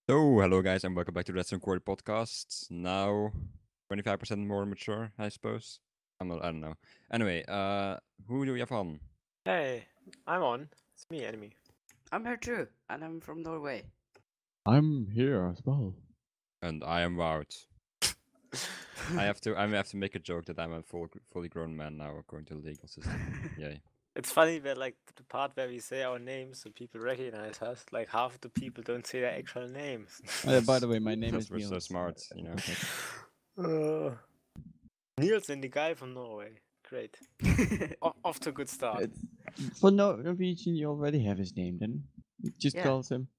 So, hello guys, and welcome back to the Redstone Quarry podcast. Now, 25% more mature, I suppose. I don't know. Anyway, who do we have on? Hey, I'm on. It's me, enemy. I'm here too, and I'm from Norway. I'm here as well. And I am Wout. I have to make a joke that I'm a fully grown man now, according to the legal system. Yay. It's funny that like the part where we say our names so people recognize us, like half the people don't say their actual names. By the way, my name Because is we're so Niels. smart, you know. Niels and the guy from Norway. Great. Off to a good start. For Norwegian, you already have his name then. It just Yeah. calls him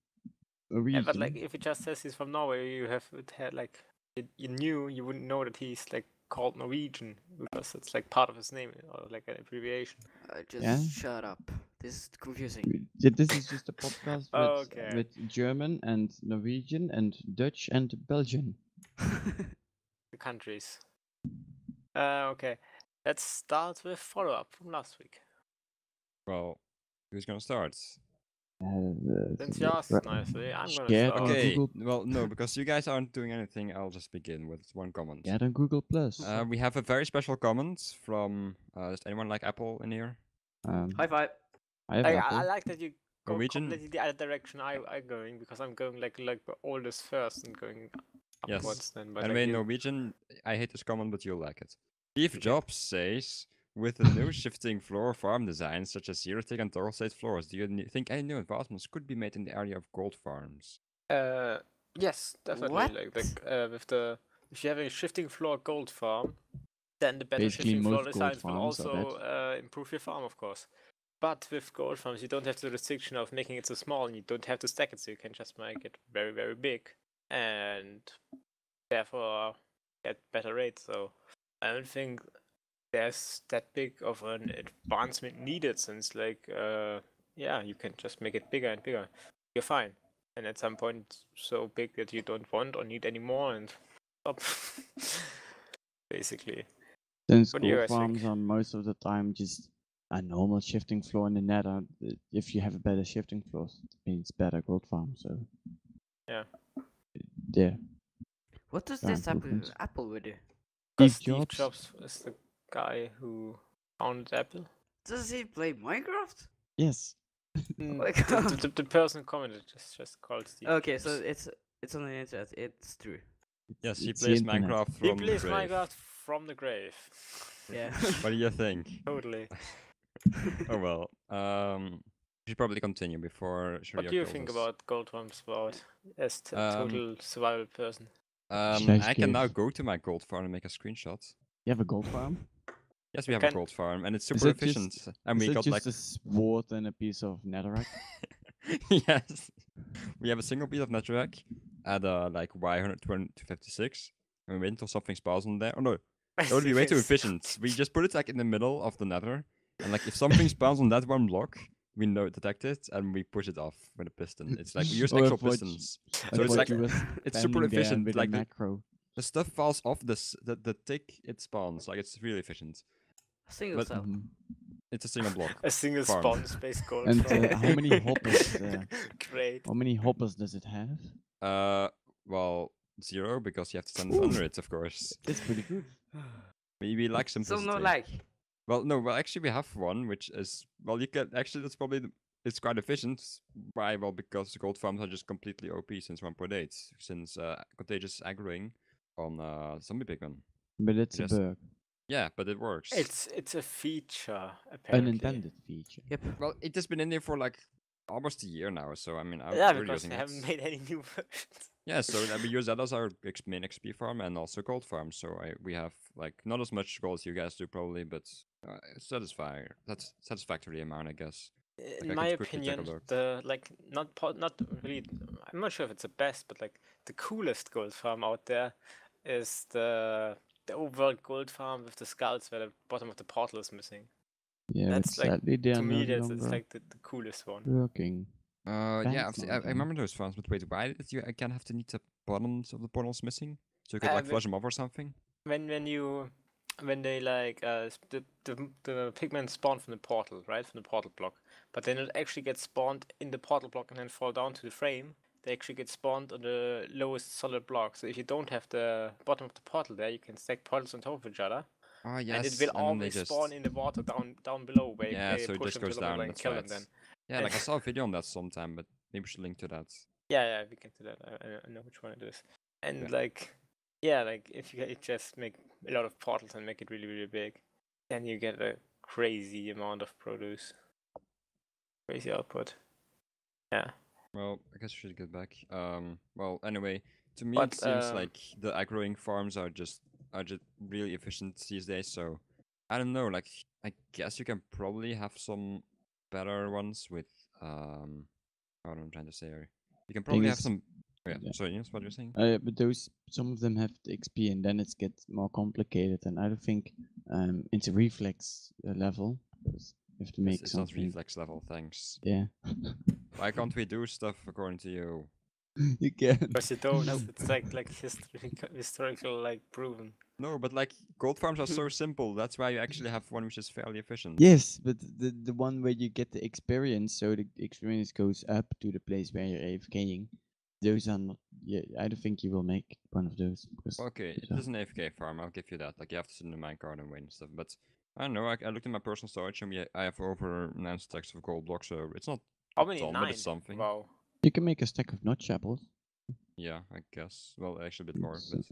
Norwegian. Yeah, but like if it just says he's from Norway, you have it had like you wouldn't know that he's like called Norwegian because it's like part of his name or like an abbreviation. Just Yeah? shut up. This is confusing. This is just a podcast Okay. with German and Norwegian and Dutch and Belgian. The countries. Okay. Let's start with follow-up from last week. Well, who's gonna start? Since you asked nicely, I'm gonna Share start. on Okay, Google. well, no, because you guys aren't doing anything, I'll just begin with one comment. Yeah, on Google Plus. We have a very special comment from, does anyone like Apple in here? High five. I have I Apple. like that you go Norwegian? completely the other direction I'm going because I'm going like the oldest first and going Yes. upwards then. But Anyway, like you, Norwegian, I hate this comment, but you'll like it. Steve Okay. Jobs says, with the new shifting floor farm designs such as zero-tick and double-state floors, do you think any new advancements could be made in the area of gold farms? yes, definitely. What? Like with the if you have a shifting floor gold farm, then the better Basically, shifting floor most gold designs will farms are also improve your farm, of course. But with gold farms, you don't have the restriction of making it so small, and you don't have to stack it, so you can just make it very, very big, and therefore get better rates. So I don't think there's that big of an advancement needed, since like yeah, you can just make it bigger and bigger. You're fine, and at some point so big that you don't want or need any more, and stop. Basically. Since What do you gold guys think? farms are most of the time just a normal shifting floor in the nether, if you have a better shifting floors, it means better gold farm. So Yeah. Yeah. What does Yeah, this improvements. Apple would do? Because Steve Steve Jobs. Jobs is the guy who founded Apple. Does he play Minecraft? Yes. my The, God. the person commented is just called Steve. Okay, Jobs. so it's on the internet. It's true. Yes, he It's the plays internet. Minecraft he from plays the grave. Minecraft from the grave. Yeah. What do you think? Totally. Oh well, we should probably continue before Sharir What do you kills think us. about gold farms about as a total survival person? I can now go to my gold farm and make a screenshot. You have a gold farm? Yes, we have Can- a gold farm, and it's Is super it just- efficient. And Is we it got just like a sword and a piece of netherrack? yes, we have a single piece of netherrack at like Y120 to 56, and we wait until something spawns on there. Oh no, that would be way too efficient. We just put it like in the middle of the nether, and like if something spawns on that one block, we know detect it and we push it off with a piston. It's like we use Oh, I actual thought pistons, I so it's thought like you were it's super standing there efficient. with Like a the, macro. the stuff falls off the tick it spawns. Like it's really efficient. A single But- cell. Mhm. It's a single block. A single farm. spawn space gold And farm. how many hoppers? Great. How many hoppers does it have? Well, 0 because you have to stand under it, of course. That's pretty good. We like So simplicity. no lag. Well, no, well, actually, we have one, which is, well, you can, actually, that's probably, it's quite efficient. Why? Well, because the gold farms are just completely OP since 1.8, since contagious aggroing on zombie pigmen. But it's Yes. a bug. Yeah, but it works. It's a feature apparently. Unintended feature. Yep. Well, it has been in there for like almost a year now, so I mean, Yeah, we're because using they it. haven't made any new versions. Yeah, so we use that as our main XP farm and also gold farm. So we have like not as much gold as you guys do probably, but it's That's satisfactory amount, I guess. In I my can quickly take a opinion, look. the like not really. I'm not sure if it's the best, but like the coolest gold farm out there is the overworld gold farm with the skulls where the bottom of the portal is missing. Yeah, That's but like, sadly they To are me, no it's longer like the coolest one. working. Yeah, That's I not remember those farms, but wait, why did you again have to need the bottoms of the portals missing? So you could Uh, like but- flush them off or something? When they like the pigmen spawn from the portal, right, from the portal block, but then it actually gets spawned in the portal block and then fall down to the frame. they actually get spawned on the lowest solid block. So if you don't have the bottom of the portal there, you can stack portals on top of each other. Oh yes, And it will and then they always just spawn in the water down below where yeah, you so it push just them to goes the water down. and That's kill right. them then. Yeah, like I saw a video on that sometime, but maybe we should link to that. Yeah, we can do that. I know which one it is. And Yeah. like if you just make a lot of portals and make it really, really big, then you get a crazy amount of produce. Crazy output. Yeah. Well, I guess we should get back. Well, anyway, to me But, it seems like the aggroing farms are just really efficient these days. So I don't know. Like I guess you can probably have some better ones with what I'm trying to say here. You can probably have is- some. Oh, yeah. yeah. Sorry, yes, what you're saying? But some of them have the XP, and then it gets more complicated. And I don't think it's a reflex level. Because you have to make It's not something. reflex level. Thanks. Yeah. Why can't we do stuff according to you? You can. because you don't, Nope. it's like historical like proven. No, but like gold farms are so simple. That's why you actually have one which is fairly efficient. Yes, but the one where you get the experience, so the experience goes up to the place where you're AFKing. Those are not. Yeah, I don't think you will make one of those. Because Okay, those it are- is an AFK farm. I'll give you that. Like you have to sit in the minecart and wait and stuff. But I don't know. I looked at my personal storage and I have over 9 stacks of gold blocks. So it's not How many? ton, 9? but it's something. Wow. You can make a stack of nut shovels. Yeah, I guess. Well, actually a bit more. It's, But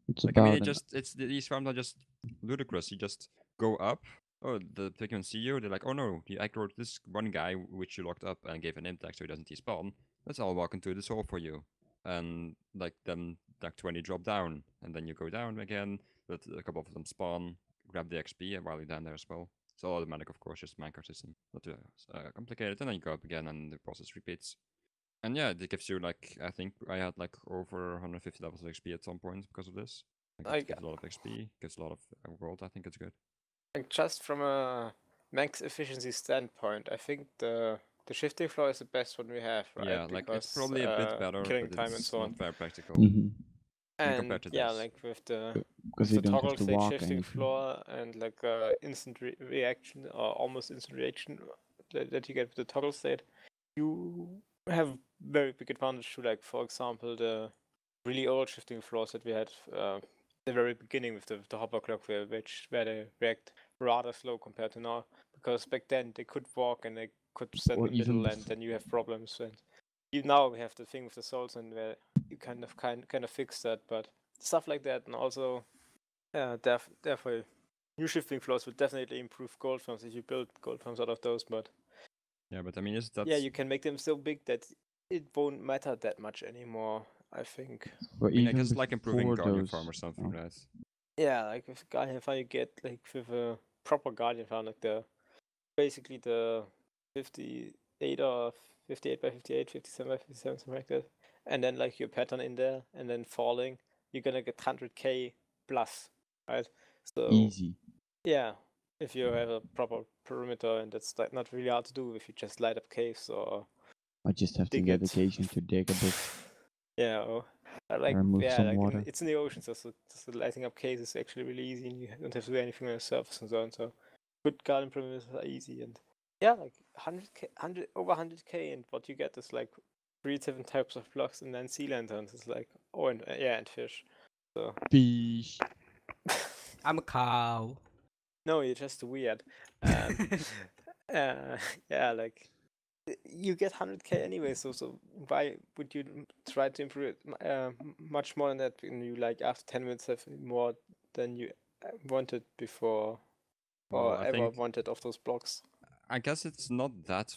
it's like I mean, about these farms are just ludicrous. You just go up. Oh, the Pigmen see you. They're like, oh no, you aggroed this one guy which you locked up and gave an imp tag so he doesn't despawn. Let's all walk into this hole for you. And like then like 20 drop down, and then you go down again. Let a couple of them spawn, grab the XP while you're down there as well. It's all automatic, of course, just minecart system. Not too complicated. And then you go up again, and the process repeats. And yeah, it gives you like I think I had like over 150 levels of XP at some point because of this. Like, it gives a lot of XP, gives a lot of gold. I think it's good. Like just from a max efficiency standpoint, I think the shifting floor is the best one we have, right? Yeah, like it's probably a bit better, killing but time and it's so not on. very practical. Mhm. And compared to yeah, this. like with the because you don't toggle have to state walk or shifting anything. floor and like instant reaction or almost instant reaction that you get with the toggle state, you have very big advantage to like, for example, the really old shifting floors that we had the very beginning with the hopper clock where they react rather slow compared to now, because back then they could walk and they could stand Or in the middle even and then you have problems. And now we have the thing with the souls and where you kind of fix that, but stuff like that. And also therefore new shifting floors will definitely improve gold farms if you build gold farms out of those. But Yeah, but I mean, is that yeah, you can make them so big that it won't matter that much anymore, I think. Or I mean, I even guess it's like improving before Guardian those. Farm or something, Oh. right? Yeah, like with Guardian Farm, you get like with a proper Guardian Farm, like basically the 58 or 58 by 58, 57 by 57, something like that. And then like your pattern in there, and then falling, you're gonna get 100k plus, right? So Easy. yeah, if you have a proper perimeter, and that's like not really hard to do if you just light up caves or I just have the dig it. dedication to dig a bit. Yeah, or like remove some like water. it's in the ocean, so the lighting up caves is actually really easy, and you don't have to do anything on the surface and so on. So good garden perimeters are easy, and yeah, like 100k, over 100k, and what you get is like 3 different types of blocks, and then sea lanterns. It's like and fish. So Fish. I'm a cow. no, you're just weird. Yeah, like you get 100k anyway, so why would you try to improve it much more than that when you like after 10 minutes have more than you wanted before Well, or I ever think wanted of those blocks? I guess it's not that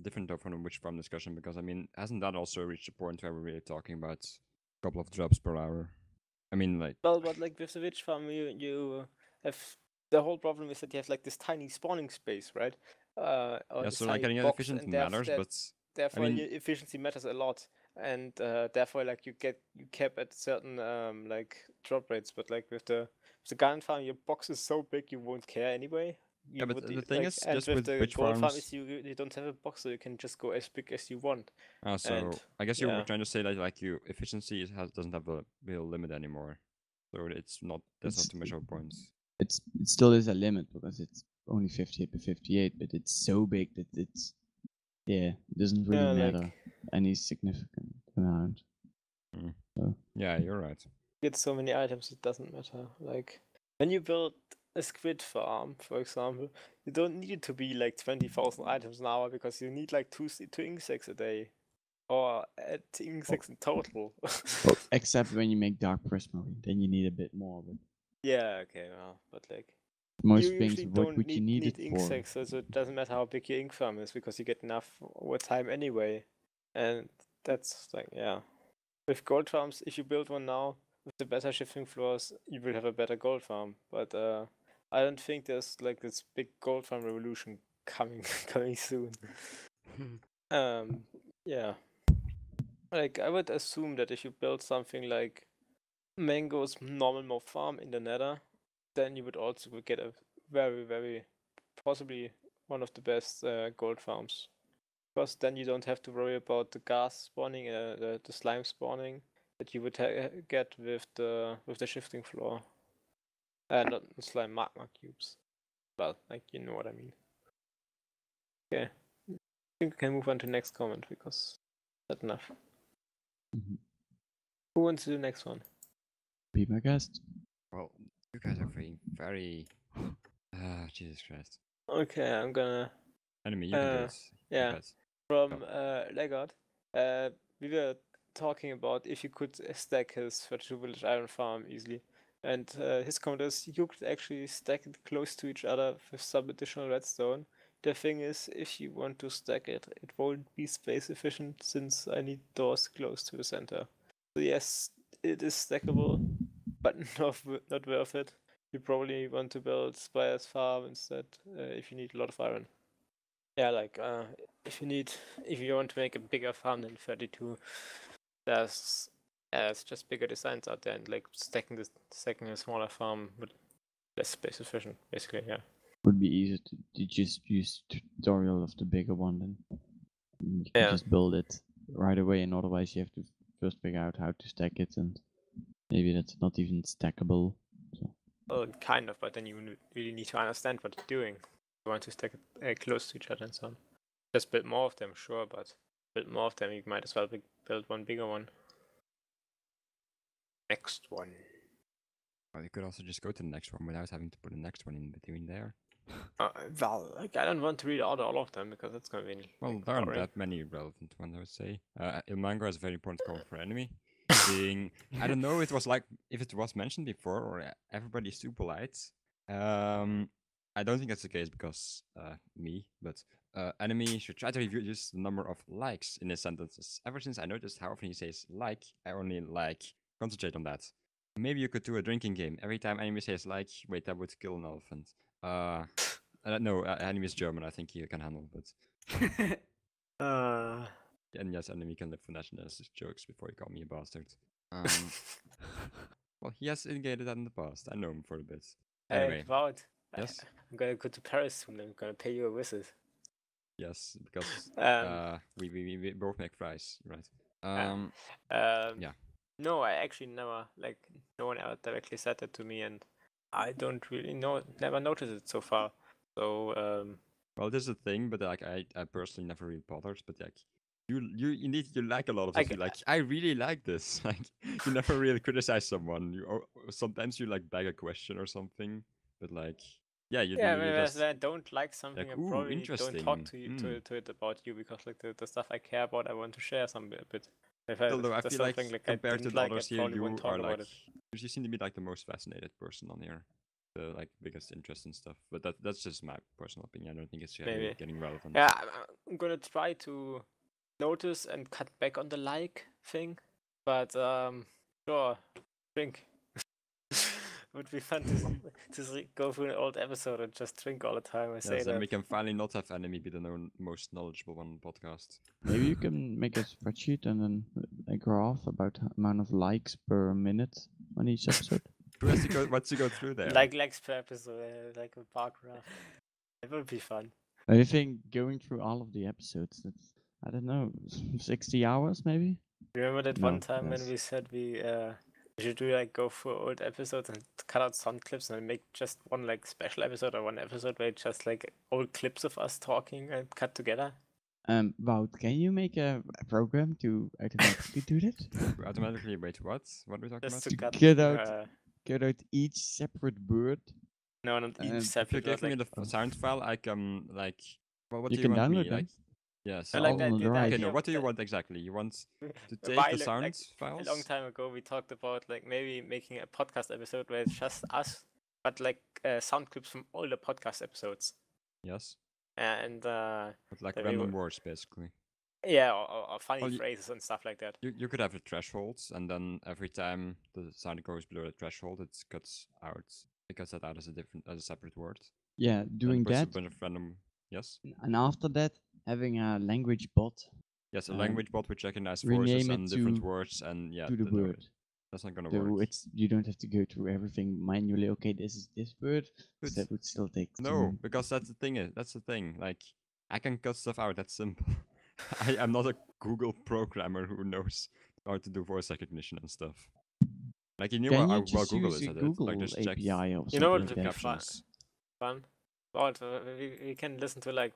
different though from the witch farm discussion, because I mean, hasn't that also reached a point where we're really talking about a couple of drops per hour? I mean, like Well, but like with the witch farm, you have the whole problem is that you have like this tiny spawning space, right? Or yeah, this so like tiny getting it box, efficient and matters, but therefore mean- your efficiency matters a lot, and therefore like you cap at certain like drop rates. But like with the garden farm, your box is so big you won't care anyway. Yeah, but the thing is, and just with with the witch gold farm farms- is you don't have a box, so you can just go as big as you want. so and, I guess you yeah. were trying to say that like your efficiency doesn't have a real limit anymore, so there's not too much of points. It still is a limit because it's only 58 by 58, but it's so big that it doesn't really Yeah, like- matter any significant. amount. Mm. So. Yeah, you're right. Get so many items, it doesn't matter. Like when you build a squid farm, for example, you don't need it to be like 20,000 items an hour because you need like two insects a day, or 2 insects in total. Well, except when you make dark prismarine, then you need a bit more. But Yeah, okay, well, but like most you things, usually what don't would you need it for? insects, so it doesn't matter how big your ink farm is because you get enough over time anyway. And that's like, yeah. With gold farms, if you build one now with the better shifting floors, you will have a better gold farm. But I don't think there's like this big gold farm revolution coming coming soon. Yeah. Like I would assume that if you build something like Mango's normal mob farm in the Nether, then you would also get a very, very possibly one of the best gold farms. Because then you don't have to worry about the gas spawning, the slime spawning that you would get with the shifting floor, and not the slime magma cubes. Well, like you know what I mean. Okay, I think we can move on to the next comment because that's enough. Mhm. Who wants to do the next one? Be my guest. Well, you guys are being very. Jesus Christ. Okay, I'm gonna. Enemy, you can do it. Yeah. Go ahead. From Legard, we were talking about if you could stack his 32 village iron farm easily. And his comment is you could actually stack it close to each other with some additional redstone. The thing is, if you want to stack it, it won't be space efficient since I need doors close to the center. So yes, it is stackable, but not worth it. You probably want to build Spire's farm instead if you need a lot of iron. Yeah, like if you want to make a bigger farm than 32, there's it's just bigger designs out there, and like stacking a smaller farm with less space efficient, basically. Yeah. Would be easier to just use tutorial of the bigger one then. You can Yeah. just build it right away, and otherwise you have to first figure out how to stack it, and maybe that's not even stackable. So. Well, kind of, but then you really need to understand what you're doing. You want to stack it close to each other and so on. Just build more of them, sure, but build more of them, you might as well build one bigger one. Next one. Well, you could also just go to the next one without having to put the next one in between there. Well, like I don't want to read out all of them because that's gonna be. Well, like, there aren't boring. that many relevant ones, I would say. Ilmango has a very important comment for enemy. Being, I don't know, it was like if it was mentioned before or everybody's too polite. I don't think that's the case because me, but enemy should try to reduce the number of likes in his sentences. Ever since I noticed how often he says like, I only like. Concentrate on that. Maybe you could do a drinking game. Every time enemy says like, wait, that would kill an elephant. No, enemy is German. I think he can handle, but. And yes, enemy can live for nationalist jokes before he called me a bastard. Well, he has indicated that in the past. I know him for a bit. Anyway, Hey, Wout, yes, I'm gonna go to Paris soon. I'm gonna pay you a visit. yes, because we both make fries, right? Yeah. No, I actually never no one ever directly said that to me, and I don't really never noticed it so far. So Well, this is a thing, but like I personally never really bothered. But like you like a lot of this. Like I really like this. Like you never really criticize someone. Or sometimes you like beg a question or something. But like you just when I don't like something, like, I probably don't talk to interesting. you to it about you because like the stuff I care about, I want to share some bit. If Although I there's feel like something compared I to didn't the like, I others here, probably won't you talk are about like it. you seem to be like the most fascinated person on here. The like biggest interest and stuff. But that's just my personal opinion. I don't think it's really getting relevant. Yeah, I'm gonna try to notice and cut back on the like thing, but sure, drink. Would be fun to go through an old episode and just drink all the time. I say Yes, that. and we can finally not have enemy be the most knowledgeable one on the podcast. Maybe you can make a spreadsheet and then a graph about the amount of likes per minute on each episode. Who has to go? What's to go through there? Like likes per episode, like a bar graph. It would be fun. I think going through all of the episodes, that's, I don't know, 60 hours maybe? Remember that No, one time when less. we said we should do like go through old episodes and cut out sound clips and make just one like special episode or one episode where it's just like old clips of us talking and cut together? Wout, can you make a program to automatically do that? Automatically, wait, what? What are we talking Just about? to To cut. get out each separate word. No, not each And If you separate. give me like, the sound file, I can like. Well, what You do you can want me download like? them. Yes. I like all on the the right. Okay, idea no. of What do you that- want exactly? You want to a take while, the like, sound a long files? time ago, we talked about like maybe making a podcast episode where it's just us, but like sound clips from all the podcast episodes. Yes. And But like then we random were- words, basically. yeah, or funny Well, phrases and stuff like that. You could have a threshold, and then every time the sound goes below the threshold, it cuts out. It cuts that out as a separate word. Yeah, Then doing puts a that. bunch of random. Yes. And after that, having a language bot Yes, a Um, language bot with recognize rename voices it and different to- words, and yeah, to the no, word. that's not gonna So work. you don't have to go through everything manually. Okay, this is this word. 'Cause But that would still take too no, many- because that's the thing. Like, I can cut stuff out. That's simple. I'm not a Google programmer who knows how to do voice recognition and stuff. Like, you knew Can how you well just Google use is a at it. Google Like, just check API or You know what something would like be that? captions. Fun. Well, we can listen to like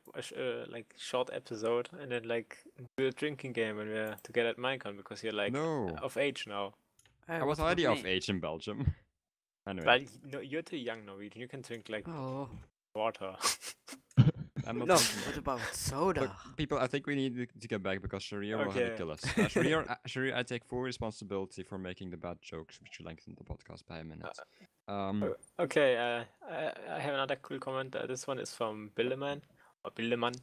like short episode and then like do a drinking game when we're together at Minecon because you're like No, of age now. I was already of age in Belgium. Anyway, But no, you're too young, Norwegian. You can drink like Oh, water. I'm not no. thinking What that. about soda? Look, people, I think we need to get back because Sharir will have to Okay. kill us. Sharir, I take full responsibility for making the bad jokes, which lengthened the podcast by a minute. Okay, I have another cool comment. This one is from Bilderman or Bilderman.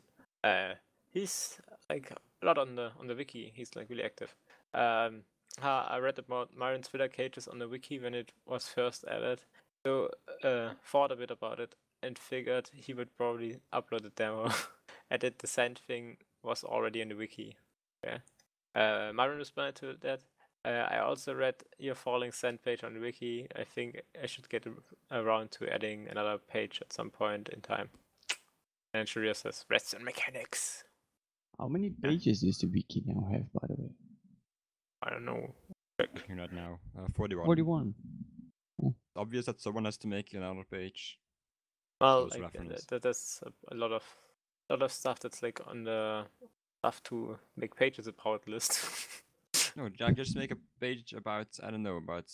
He's like a lot on the wiki. He's like really active. I read about Myron's Twitter cages on the wiki when it was first added. So thought a bit about it and figured he would probably upload a demo. And that the sand thing was already in the wiki. Okay. Myron responded to that. I also read your falling sand page on the wiki. I think I should get around to adding another page at some point in time. And Sharir says, Redstone mechanics. How many pages does the wiki now have, by the way? I don't know. Looking right now, 41. 41. Obvious that someone has to make another page. Well, Close like, reference. that's a lot of stuff that's like on the stuff to make pages about list. No, just make a page about I don't know about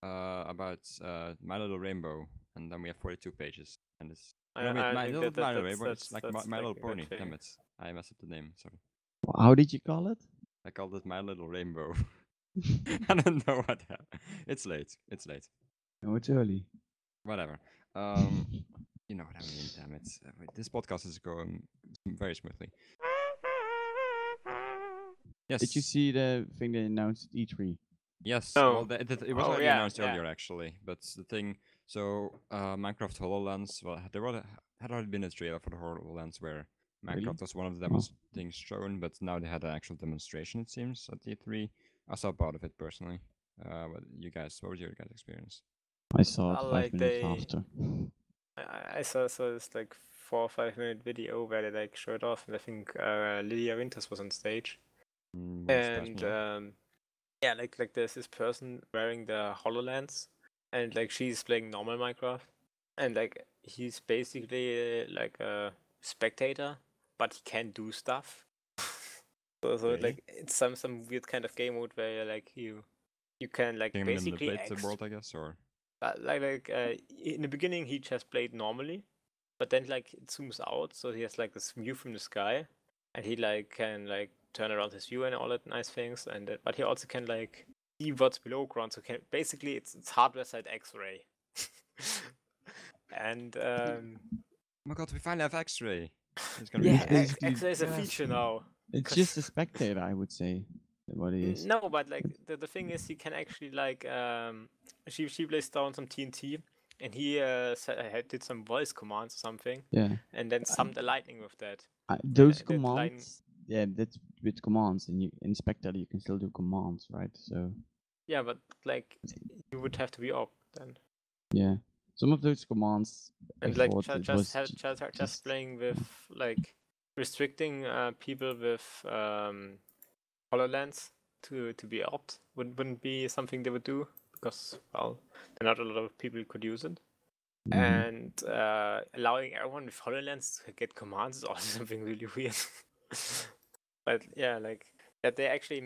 My Little Rainbow, and then we have 42 pages, and it's no, wait, My Little Rainbow. It's like My Little a good Pony. thing. Damn it, I messed up the name. Sorry, How did you call it? I called it My Little Rainbow. I don't know what happened. It's late. It's late. No, it's early. Whatever. You know what I mean. Damn it. This podcast is going very smoothly. Yes. Did you see the thing they announced at E3? Yes. No. Well, it was Oh, already yeah, announced yeah. earlier, actually. But the thing, so Minecraft HoloLens. Well, had already been a trailer for the HoloLens where Minecraft Really? was one of the demos things shown, but now they had an actual demonstration. It seems at E3. I saw part of it personally. What was your guys' experience? I saw it Well, 5 like minutes they- after. I saw this like 4 or 5 minute video where they like showed off, and I think Lydia Winters was on stage. Wouldn't surprise And me. yeah, like there's this person wearing the HoloLens, and like she's playing normal Minecraft, and like he's basically like a spectator, but he can do stuff. so Okay. like it's some weird kind of game mode where like you can like Can basically manipulate the world, I guess, or in the beginning he just played normally, but then like it zooms out, so he has like this view from the sky, and he like can like turn around his view and all that nice things, and but he also can like see what's below ground. So basically it's hardware side X-ray. And oh my god, we finally have X-ray. It's gonna Yeah, be It's X- basically X-ray is a yes. feature now. It's just a spectator, I would say. What it is. No, but like the thing is, he can actually like she placed down some TNT, and he did some voice commands or something, Yeah. and then summed the lightning with that. Those that line- commands. Yeah, that's with commands, and in Spectre you can still do commands, right? So Yeah, but like you would have to be up then, yeah, some of those commands. I and like thought it was just playing with like restricting people with HoloLens to be opt wouldn't be something they would do, because well, not a lot of people could use it. Mhm. And allowing everyone with HoloLens to get commands is also something really weird. But yeah, like that they actually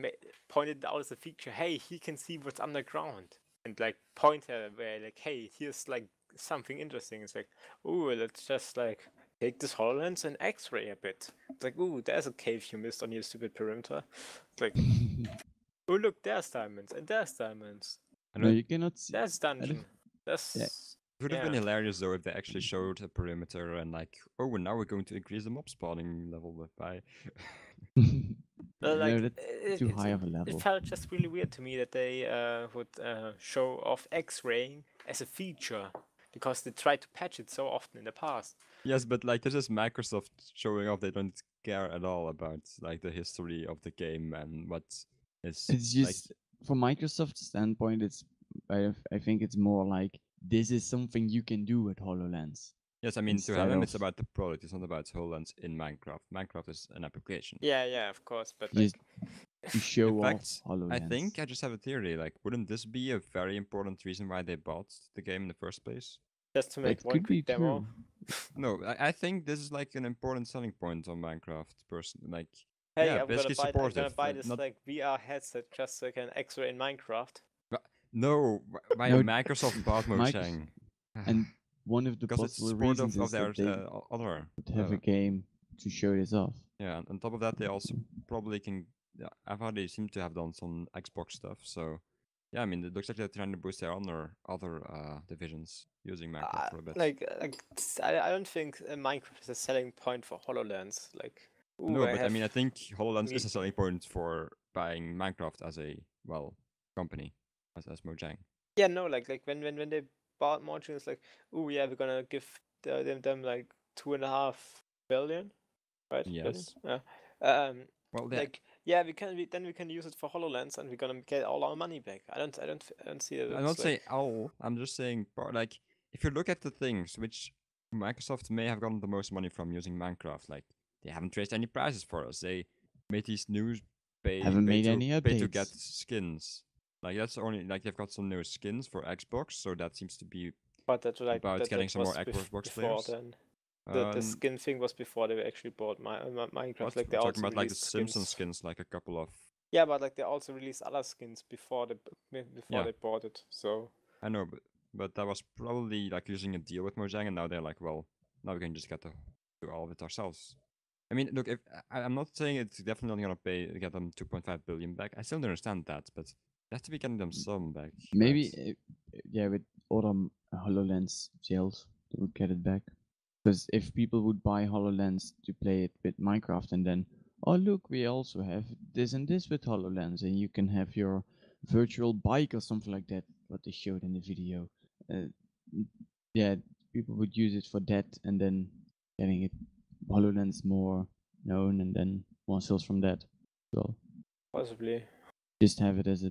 pointed out as a feature. Hey, he can see what's underground, and like point at where like, hey, here's like something interesting. It's like, ooh, let's just like take this HoloLens and X-ray a bit. It's like, ooh, there's a cave you missed on your stupid perimeter. It's like, oh look, there's diamonds and there's diamonds. I No, don't. you cannot see. There's dungeon. That's It would have been hilarious though if they actually showed a perimeter and like, oh, and now we're going to increase the mob spawning level by. like No, that's too high of a level. It felt just really weird to me that they would show off X-raying as a feature because they tried to patch it so often in the past. Yes, but like this is Microsoft showing off. They don't care at all about like the history of the game and what is. It's just from Microsoft's standpoint, I think it's more like this is something you can do with HoloLens. Yes, I mean to instead them it's of- about the product. It's not about HoloLens in Minecraft. Minecraft is an application. Yeah, of course, but Just like, to show In off fact, HoloLens. I think I just have a theory. Like, wouldn't this be a very important reason why they bought the game in the first place? just to make That one could be quick demo. true. No, I think this is like an important selling point on Minecraft. Person, like, Hey, yeah, I'm basically gonna buy supportive. this not, like VR headset just so I can X-ray in Minecraft. no, why No, Microsoft bought Mojang. And one of the because it's possible supportive reasons of is their that they other. would have a game to show this off. Yeah, and on top of that, they also probably can. Yeah, I've heard they seem to have done some Xbox stuff. So, yeah, I mean, it looks like they're trying to boost their other divisions using Minecraft for a bit. I don't think Minecraft is a selling point for HoloLens. Like, ooh, No, but I mean, I have think HoloLens is me- a selling point for buying Minecraft as a company, as Mojang. yeah, no, like when they bought Mourn, it's like, ooh, yeah, we're gonna give them like 2.5 billion, right? Billion? Yes. Yeah. Well, Like, yeah, we can use it for HoloLens and we're gonna get all our money back. I don't see it. I'm not saying all. I'm just saying, like, if you look at the things which Microsoft may have gotten the most money from using Minecraft, like they haven't raised any prices for us. They made these new Haven't made any pay to get updates. skins. Like that's only like they've got some new skins for Xbox, so that seems to be But that's like about getting some more was Xbox before players. then. The skin thing was before they actually bought Minecraft. What? Like they We're also talking about like the released Simpsons skins. skins, like a couple of. Yeah, but like they also released other skins before Yeah. they bought it. So I know, but that was probably like using a deal with Mojang, and now they're like, well, now we can just get to do all of it ourselves. I mean, look, if I'm not saying it's definitely gonna get them 2.5 billion back. I still don't understand that, but they have to be getting them some back. Maybe, right? yeah, with other HoloLens sales, they would get it back. Because if people would buy HoloLens to play it with Minecraft and then, oh look, we also have this and this with HoloLens, and you can have your virtual bike or something like that, what they showed in the video. Yeah, people would use it for that and then getting it HoloLens more known and then more sales from that. So possibly. just have it as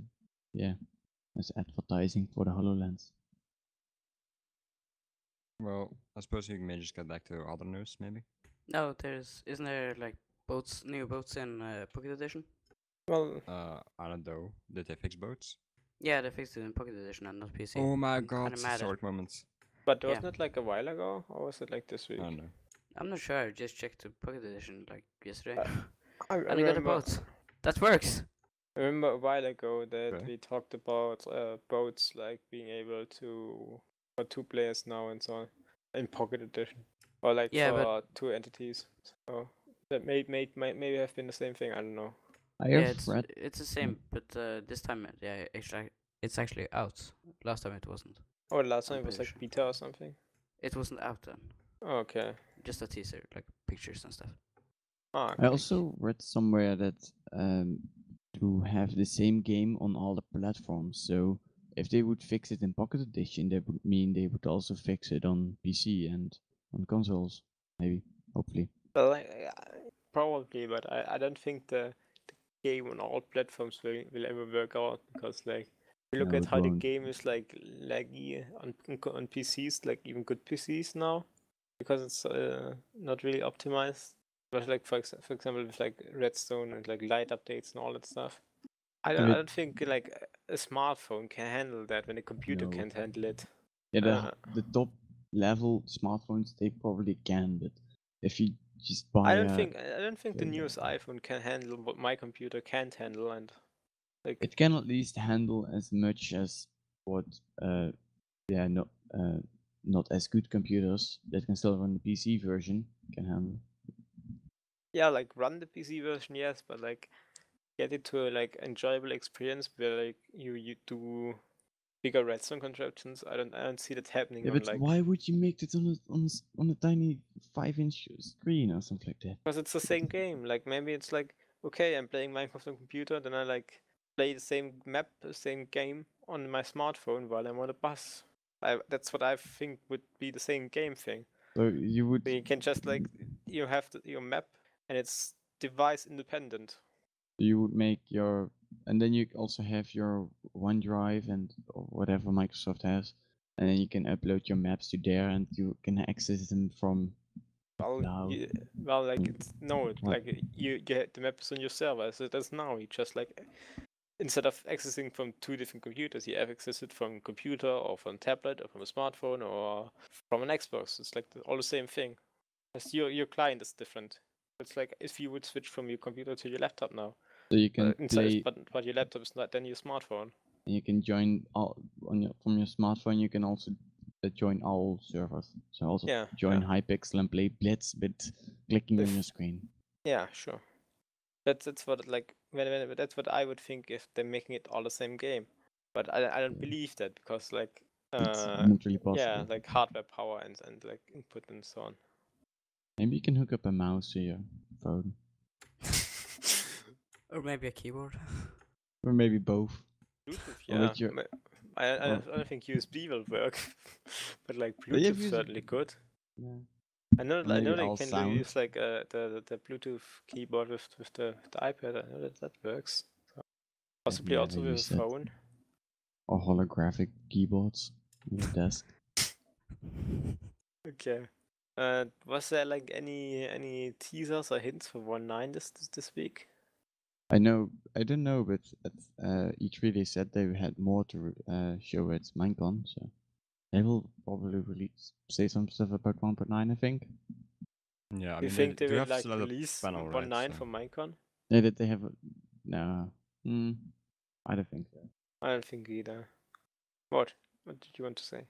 as advertising for the HoloLens. Well, I suppose you may just get back to other news, maybe. No, isn't there like new boats in Pocket Edition? Well, I don't know. Did they fix boats? Yeah, they fixed it in Pocket Edition and not PC. Oh my I'm god, kinda mad at- historic moments. but Yeah. wasn't it like a while ago, or was it like this week? I don't know. I'm not sure. I just checked the Pocket Edition like yesterday, I and I got a boat. That works. I remember a while ago that Okay. we talked about boats like being able to for 2 players now and so on in Pocket Edition, or like Yeah, for but- 2 entities. So that maybe have been the same thing. I don't know. I Yeah, have read it's the same, but this time, yeah, it's actually out. Last time it wasn't. Oh, the last I'm time it was pretty like sure. beta or something. It wasn't out then. Oh, okay. Just a teaser, like pictures and stuff. Ah, I also read somewhere that to have the same game on all the platforms. So if they would fix it in Pocket Edition, that would mean they would also fix it on PC and on consoles. Maybe, hopefully. well, probably, but I don't think the game on all platforms will ever work out because like if you look No, at it how the won't. game is like laggy on PCs, like even good PCs now, because it's not really optimized. But like for example with like Redstone and like light updates and all that stuff. I Yeah, don't think like a smartphone can handle that when a computer No. can't handle it. Yeah, Uh, the top level smartphones they probably can, but if you just buy I a. don't think the newest iPhone can handle what my computer can't handle, and like It can at least handle as much as what yeah not as good computers that can still run the PC version can handle. yeah, like run the PC version, yes, but like get it to a like enjoyable experience where like you do bigger redstone contraptions. I don't see that happening Yeah, on but like why would you make it on a tiny 5-inch screen or something like that? because it's the same game. Like maybe it's like okay, I'm playing Minecraft on computer, then I like play the same map, the same game on my smartphone while I'm on a bus. That's what I think would be the same game thing. So you would So you can just like you have your map and it's device independent. make your, and then you also have your OneDrive and or whatever Microsoft has, and then you can upload your maps to there, and you can access them from Well, cloud. like Mm. it's no, What? like you get the maps on your server. So that's now you just like instead of accessing from two different computers, you have accessed from computer or from tablet or from a smartphone or from an Xbox. It's like all the same thing. Just your client is different. It's like if you would switch from your computer to your laptop now. So you can Inside, play, but your laptop is not then your smartphone. you can join all on your from your smartphone. You can also join all servers. So also Yeah, join yeah. Hypixel and play Blitz with clicking on If- your screen. Yeah, sure. That's what like that's what I would think if they're making it all the same game. But I don't believe that because like It's not really possible. yeah, like hardware power and like input and so on. Maybe you can hook up a mouse to your phone, Or maybe a keyboard. or maybe both. Bluetooth, Or yeah. with your- I don't think USB will work, but like But yeah, Bluetooth certainly could. Yeah. I know Maybe they all can sound. use like the Bluetooth keyboard with the iPad. I know that works. So possibly never also with a used it. phone. Or holographic keyboards on your desk. Okay. Was there like any teasers or hints for 1.9 this week? I don't know, but at E3 they said they had more to show at Minecon, so they will probably say some stuff about 1.9, I think. Yeah, I You mean, think they they do will have like still have a release panel, 1.9 right? for Minecon? Yeah, that they have. No, I don't think so. I don't think either. What? What did you want to say?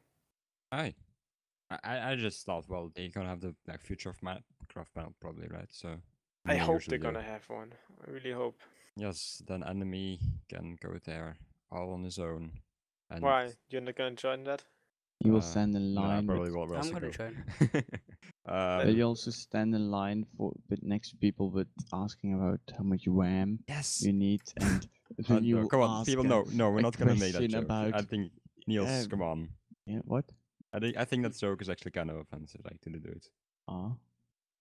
I just thought, well, they're gonna have the like future of Minecraft panel probably, right? So I they hope usually they're do. gonna have one. I really hope. Yes, then enemy can go there all on his own. And Why? You're not gonna join that? You will stand in no, I line. probably with, will I'm also gonna go. join. But you also stand in line with next to people with asking about how much RAM yes. you need, and then you No, will come on, ask people. a- No, we're a not gonna make that question joke. about. I think Niels, come on. Yeah, what? I think that joke is actually kind of offensive, like to the dude. Ah.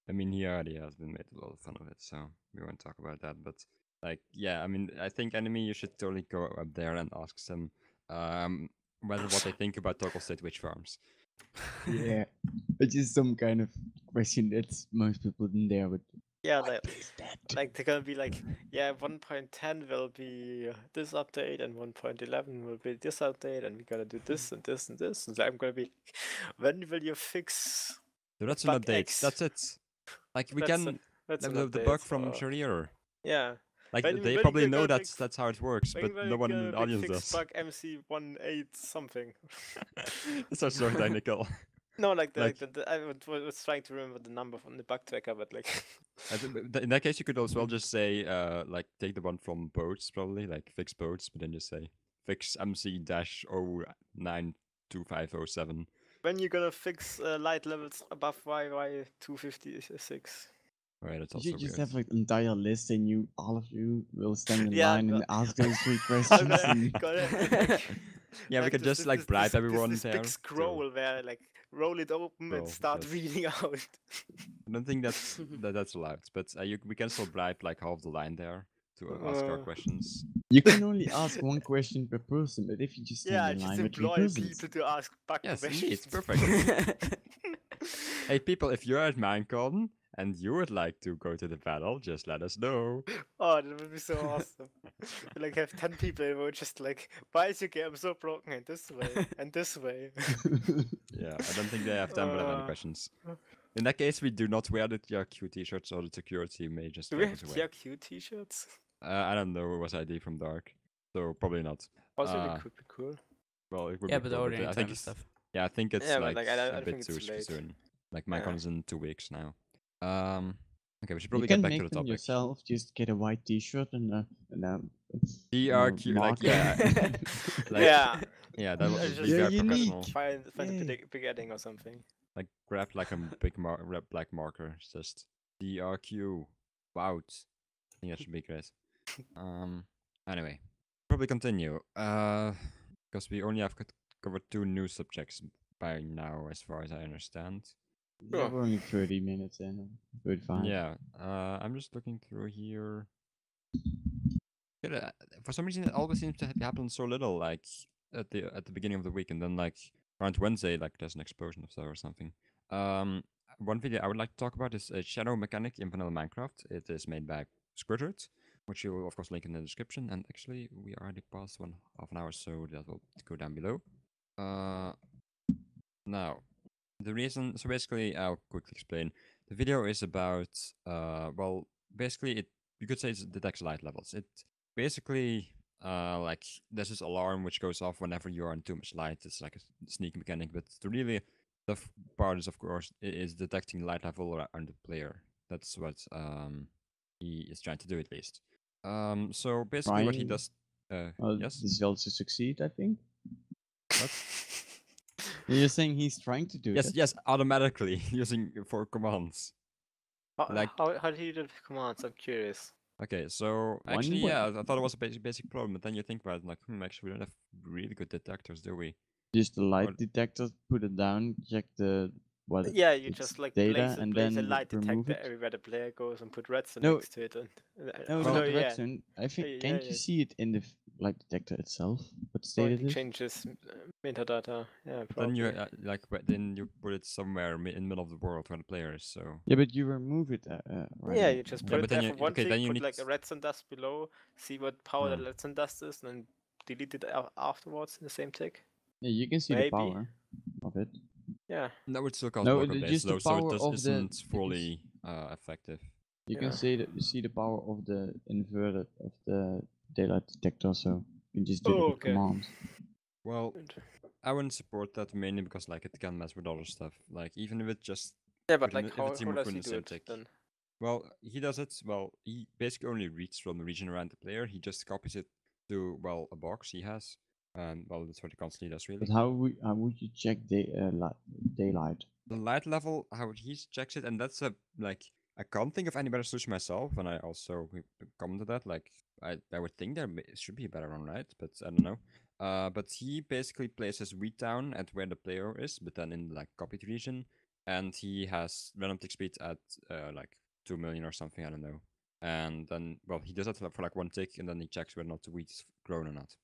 I mean, he already has been made a lot of fun of it, so we won't talk about that. But like, yeah, I mean, I think enemy, you should totally go up there and ask them whether what they think about Toggle State Witch Farms. Yeah, it's just some kind of question that most people in there would. Yeah, What like, is that? like they're gonna be like, yeah, 1.10 will be this update and 1.11 will be this update, and we're gonna do this and this and this. And I'm gonna be, when will you fix? So that's an Bug update. X. That's it. Like we That's can That's an the bug update, from or- Sharir. Yeah. Like When they you probably gonna know big that's how it works, but no one in the audience fix does. bug MC18 something. That's so so technical. No, like Like- I was trying to remember the number from the bug tracker, but like In that case, you could as well just say, like, take the one from boats, probably, like, fix boats, but then just say, fix MC-092507. when you gonna fix light levels above YY 256? Right, that's You also should just weird. have like an entire list, and all of you will stand in Yeah, line and but- ask those 3 I'm questions. gonna, and- Yeah, we like could just, like, bribe everyone this there. big scroll where like roll it open Scroll, and start yes. reading out. I don't think that's that's allowed, but we can still bribe, like, half the line there to ask our questions. You can only ask 1 question per person, but if you just stand Yeah, in just line with 3 employ persons, people to ask bug Yes, questions. indeed, it's perfect. Hey, people, if you're at Minecon and you would like to go to the battle, just let us know. Oh, that would be so awesome. Like have 10 people who are just like, why is your game so broken? And this way, and this way. Yeah, I don't think they have time for that many Uh, questions. In that case, we do not wear the TRQ t-shirts, or the security may just Do we take have us away. TRQ t-shirts? I don't know. It was ID from Dark, so probably not. Possibly could be cool. Well, it would Yeah, be but cool, already but I think internal it's stuff. yeah, I think it's Yeah, but, like like, I a don't bit think too it's too late. soon. Like Yeah. Minecon is in 2 weeks now. Okay, we should You probably can get back make to the them topic. yourself. Just get a white T-shirt and TRQ, like marker. yeah, like Yeah. yeah, that would Just be Yeah, very unique. professional. Find a Yay. big adding or something. Like grab like a big red black marker, it's just TRQ. Wow, I think that should be great. Anyway, probably continue. Because we only have covered 2 new subjects by now, as far as I understand. Yeah, we're only 30 minutes in. 35. Yeah. I'm just looking through here. Yeah, for some reason, it always seems to happen so little, like at the beginning of the week, and then like around Wednesday, like there's an explosion of stuff or something. One video I would like to talk about is a shadow mechanic in vanilla Minecraft. It is made by Squirt, which you will of course link in the description. And actually, we are already past 1/2 an hour, so that will go down below. Now, the reason. So basically, I'll quickly explain. The video is about well, basically you could say it detects light levels. It basically like there's this alarm which goes off whenever you're on too much light. It's like a sneak mechanic, but the really tough part is of course is detecting light level around the player. That's what he is trying to do at least. So basically what he Trying. does yes. This will also succeed, I think. What? You're saying he's trying to do Yes, that? yes, automatically using for commands. Like How do you do the commands? I'm curious. okay, so One actually, way. yeah, I thought it was a basic problem, but then you think about it, like, actually, we don't have really good detectors, do we? Just the light Or- detector, put it down, check the what Yeah, you its just like data, place and a then light remove detector it. everywhere the player goes and put redstone No, next to it. And No, Well- not yeah. redstone. I think Yeah, can't yeah. you see it in the light detector itself? What Or state it it is? changes metadata. Yeah, But then you probably. like then you put it somewhere in the middle of the world where the player is. So Yeah, but you remove it. Right Yeah, away. you just Yeah, put but it then there you- for one okay, tick, then you put need like a redstone dust below, see what power the Hmm. redstone dust is, and then delete it afterwards in the same tick. Yeah, you can see Maybe. the power of it. Yeah. that would still cost No, block of base just the though, so it power just of the. isn't fully effective. You Yeah. can see the power of the inverted of the daylight detector, so you can just do it with Okay. commands. Well, I wouldn't support that mainly because like it can mess with other stuff. Like even if it just Yeah, but within like if it's how does he within the do same it tick. then? Well, he does it. Well, he basically only reads from the region around the player. He just copies it to a box he has. Well, that's what he constantly does, really. But how would you check daylight? The light level, how he checks it, and that's I can't think of any better solution myself. And I also come to that. Like I would think there should be a better one, right? But I don't know. But he basically places wheat down at where the player is, but then in like copied region, and he has random tick speed at like 2 million or something. I don't know. And then well, he does that for like one tick, and then he checks whether or not the wheat is grown or not.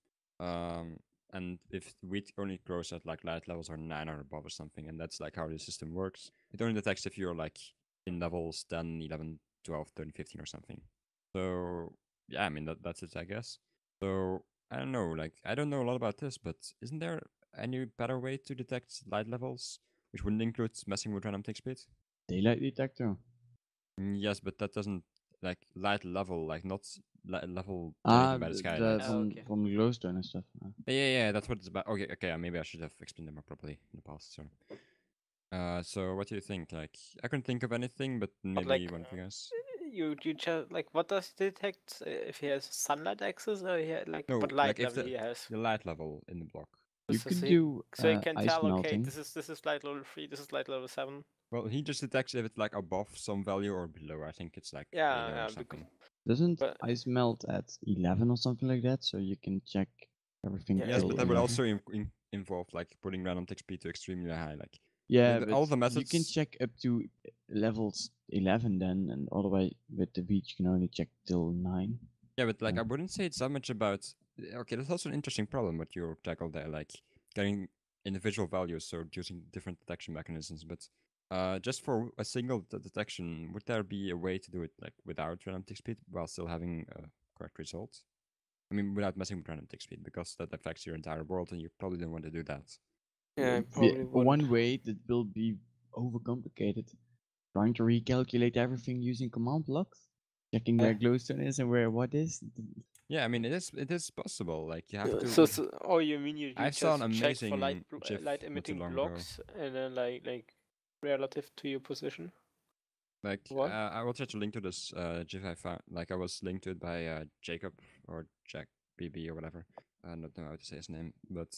And if the wheat only grows at like light levels are 9 or above or something, and that's like how the system works. It only detects if you're like in levels 10, 11, 12, 13, 15 or something. So yeah, I mean that's it, I guess. So I don't know, like I don't know a lot about this, but isn't there any better way to detect light levels, which wouldn't include messing with random tick speed? Daylight detector. Yes, but that doesn't like light level, like not level Ah, generated by the the skylight. Okay. from glowstone and stuff. Yeah, that's what it's about. Okay, maybe I should have explained it more properly in the past. Sorry. So what do you think? Like, I couldn't think of anything, but maybe like, one of you guys. You just like what does he detect if he has sunlight access or like No, what light like if level he has? the light level in the block. You So could he- do So he can ice tell, okay, melting. this is light level 3, this is light level 7. Well, he just detects if it's like above some value or below. I think it's like Yeah, below yeah, or something. Doesn't But- ice melt at 11 or something like that? So you can check everything. Yeah, Yes, till but that would 11. also involve like putting random tick speed to extremely high. Like Yeah, the- but all the you can methods- check up to levels 11 then, and all the way with the beach you can only check till 9. yeah, but like Yeah. I wouldn't say it's that much about. Okay, that's also an interesting problem what you tackled there, like getting individual values, so using different detection mechanisms. But just for a single detection, would there be a way to do it like without random tick speed while still having a correct result? I mean, without messing with random tick speed, because that affects your entire world, and you probably don't want to do that. Yeah, Yeah, probably one way that will be overcomplicated trying to recalculate everything using command blocks, checking where glowstone is and where what is. Yeah, I mean it is possible. Like you have to. Oh, you mean you I saw just an check for amazing GIF light not too emitting long ago. blocks and then like relative to your position? Like What? I will try to link to this GIF I found. Like I was linked to it by Jacob or Jack BB or whatever. I don't know how to say his name, but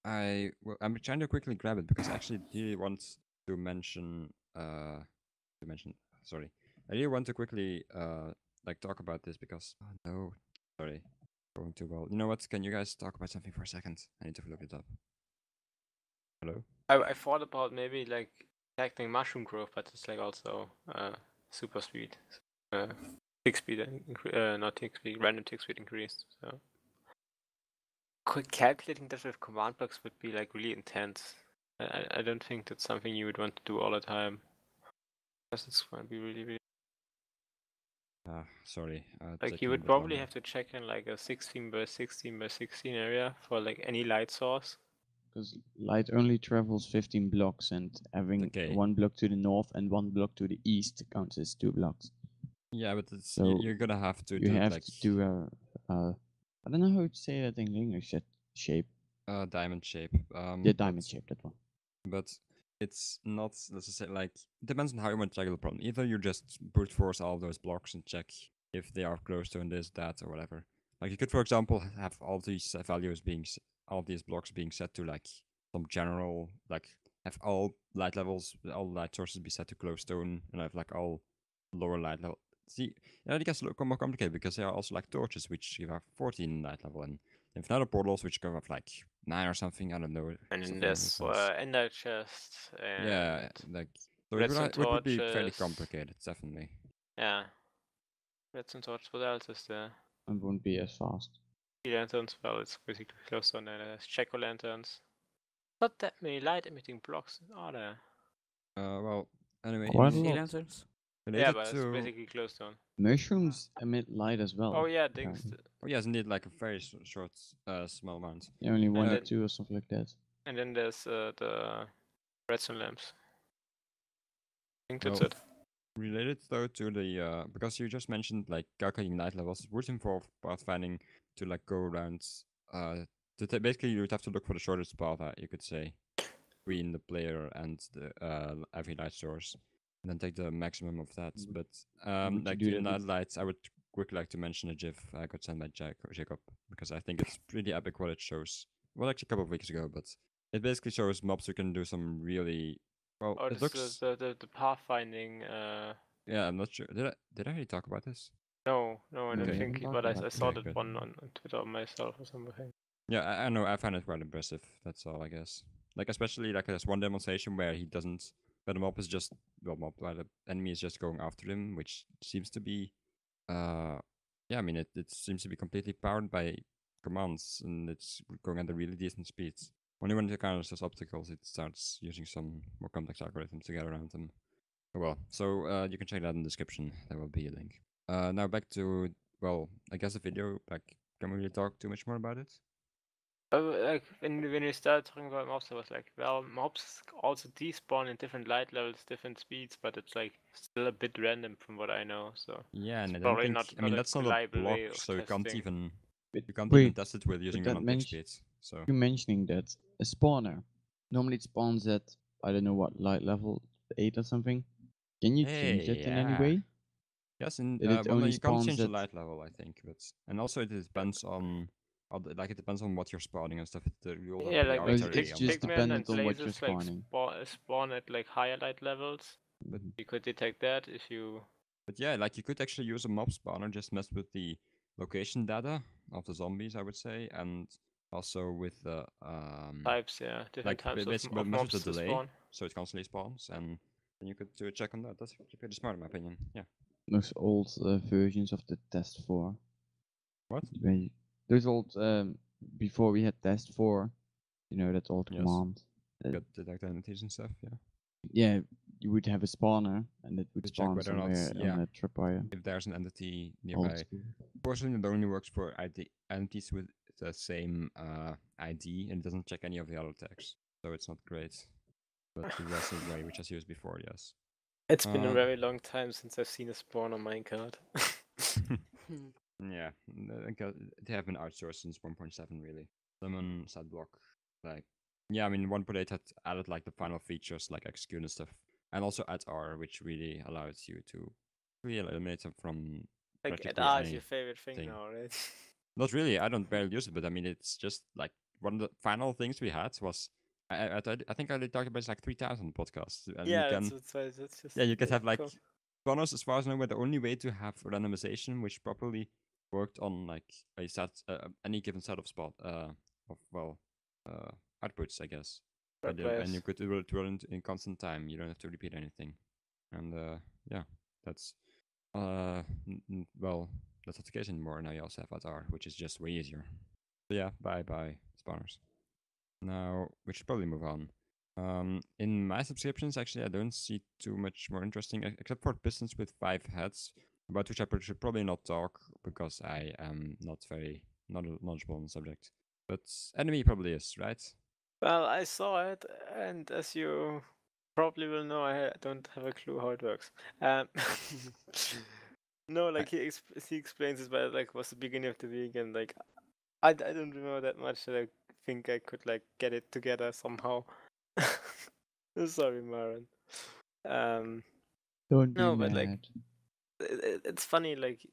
I'm trying to quickly grab it because I actually really want to mention sorry. I really want to quickly like talk about this because oh no, sorry, going too well. You know what? Can you guys talk about something for a second? I need to look it up. Hello. I thought about maybe like detecting mushroom growth, but it's like also super speed, tick speed, not tick speed, random tick speed increased. So calculating that with command blocks would be like really intense. I don't think that's something you would want to do all the time. Because it's going to be really Sorry. like you taking a would bit probably longer. have to check in like a 16 by 16 by 16 area for like any light source. Because light only travels 15 blocks, and having Okay. 1 block to the north and 1 block to the east counts as 2 blocks. Yeah, but it's So you're gonna have to You do have like to do I don't know how to say that in English. That shape, diamond shape. the diamond shape, that one. But it's not. Let's just say like it depends on how you want to tackle the problem. Either you just brute force all of those blocks and check if they are close to this, that, or whatever. Like you could, for example, have all these values being all these blocks being set to like some general like have all light levels, all light sources be set to glowstone, and have like all lower light level. See, yeah, it gets a little more complicated because there are also like torches which give out 14 light level, and if another portals which go up like 9 or something. I don't know. And then something there's ridiculous. ender chest and Yeah, like so redstone it would be fairly torches. complicated, definitely. Yeah. Redstone torches, what else is there? And won't be as fast. Lanterns, well, it's basically close on there's jack-o'-lanterns. Not that many light emitting blocks are there. Well, anyway, Quite a Sea lot. lanterns? Yeah, related but it's to basically closed on. Mushrooms emit light as well. Oh yeah, things. apparently. oh yes, indeed, like a very short, small amount. Yeah, only 1 or then- 2 or something like that. And then there's the redstone lamps. I think that's Well, it. Related though to the because you just mentioned like calculating light levels, it would involve pathfinding to like go around basically you would have to look for the shortest path, you could say, between the player and the every light source, and then take the maximum of that. Would- But would you like do the that night with- lights, I would quickly like to mention a GIF I got sent by Jacob because I think it's pretty epic what it shows. Well, actually a couple of weeks ago, but it basically shows mobs who can do some really well. Oh, It this looks is the pathfinding. yeah. I'm not sure. Did I already talk about this? No, I No, don't we think. haven't But talked I about saw Okay, that good. one on Twitter myself or something. Yeah, I know. I find it quite impressive. That's all, I guess. Like especially like there's one demonstration where he doesn't, where the mob is just where the enemy is just going after him, which seems to be, yeah. I mean, it seems to be completely powered by commands, and it's going at a really decent speeds. Only when it encounters those obstacles, it starts using some more complex algorithms to get around them. Oh, well, so you can check that in the description. There will be a link. Now back to I guess the video. Like, can we really talk too much more about it? Like when you start talking about mobs, I was like, well, mobs also despawn in different light levels, different speeds, but it's like still a bit random from what I know. So Yeah, and I it's don't probably think. not I mean, a that's not a reliable block, way of so you can't testing. even Wait, test it with using that your non-tick mention- speeds. So You mentioning that a spawner normally it spawns at I don't know what light level, 8 or something. Can you change Hey, that in any yeah. way? yes, and That it well, no, only you can't spawns change the at- light level, I think, but and also it depends on. Like it depends on what you're spawning and stuff. You will Yeah, have like Oh, it's arbitrary just on pigmen dependent and on what you're lasers like spawning. spawn at like higher light levels. But- Mhm. You could detect that if you. But yeah, like you could actually use a mob spawner, just mess with the location data of the zombies, I would say, and also with the Types, yeah, different like types basically of mess mobs with the to delay, spawn. so it constantly spawns, and then you could do a check on that. That's actually pretty smart, in my opinion. Yeah. Those old versions of the test 4. What? Those old before we had test 4, you know, that old Yes. command. Got detect entities and stuff. Yeah. Yeah, you would have a spawner and it would To check spawn whether or not, somewhere yeah, on a tripwire. if there's an entity Old nearby. school. Fortunately, it only works for entities with the same ID, and it doesn't check any of the other tags, so it's not great. But the rest of the way, which was used before, yes. It's been a Uh, very long time since I've seen a spawn on Minecraft. Yeah, they have been outsourced since 1.7 really. Lemon, Sideblock, like yeah, I mean 1.8 had added like the final features like execute and stuff, and also add R, which really allows you to really eliminate them from Like, practically that is your favorite thing anything. now, right? Not really, I don't barely use it, but I mean it's just like one of the final things we had was I think I already talked about it's like 3,000 podcasts, and you Yeah, can that's just. yeah you can have like cool. bonus as far as I know, were the only way to have randomization which properly worked on like a set any given set of of outputs, I guess. Right And you place. could do it in constant time. You don't have to repeat anything. And yeah, that's well, that's not the case anymore. Now you also have ADR, which is just way easier. So yeah, bye spawners. Now we should probably move on. In my subscriptions, actually, I don't see too much more interesting, except for pistons with 5 heads, about which I should probably not talk because I am not very knowledgeable on the subject. But enemy probably is, right? Well, I saw it, and as you probably will know, I don't have a clue how it works. No, like he explains it, but like was the beginning of the week, and like I don't remember that much. That I think I could like get it together somehow. Sorry, Maran. Don't be No, but like mad. it's funny. Like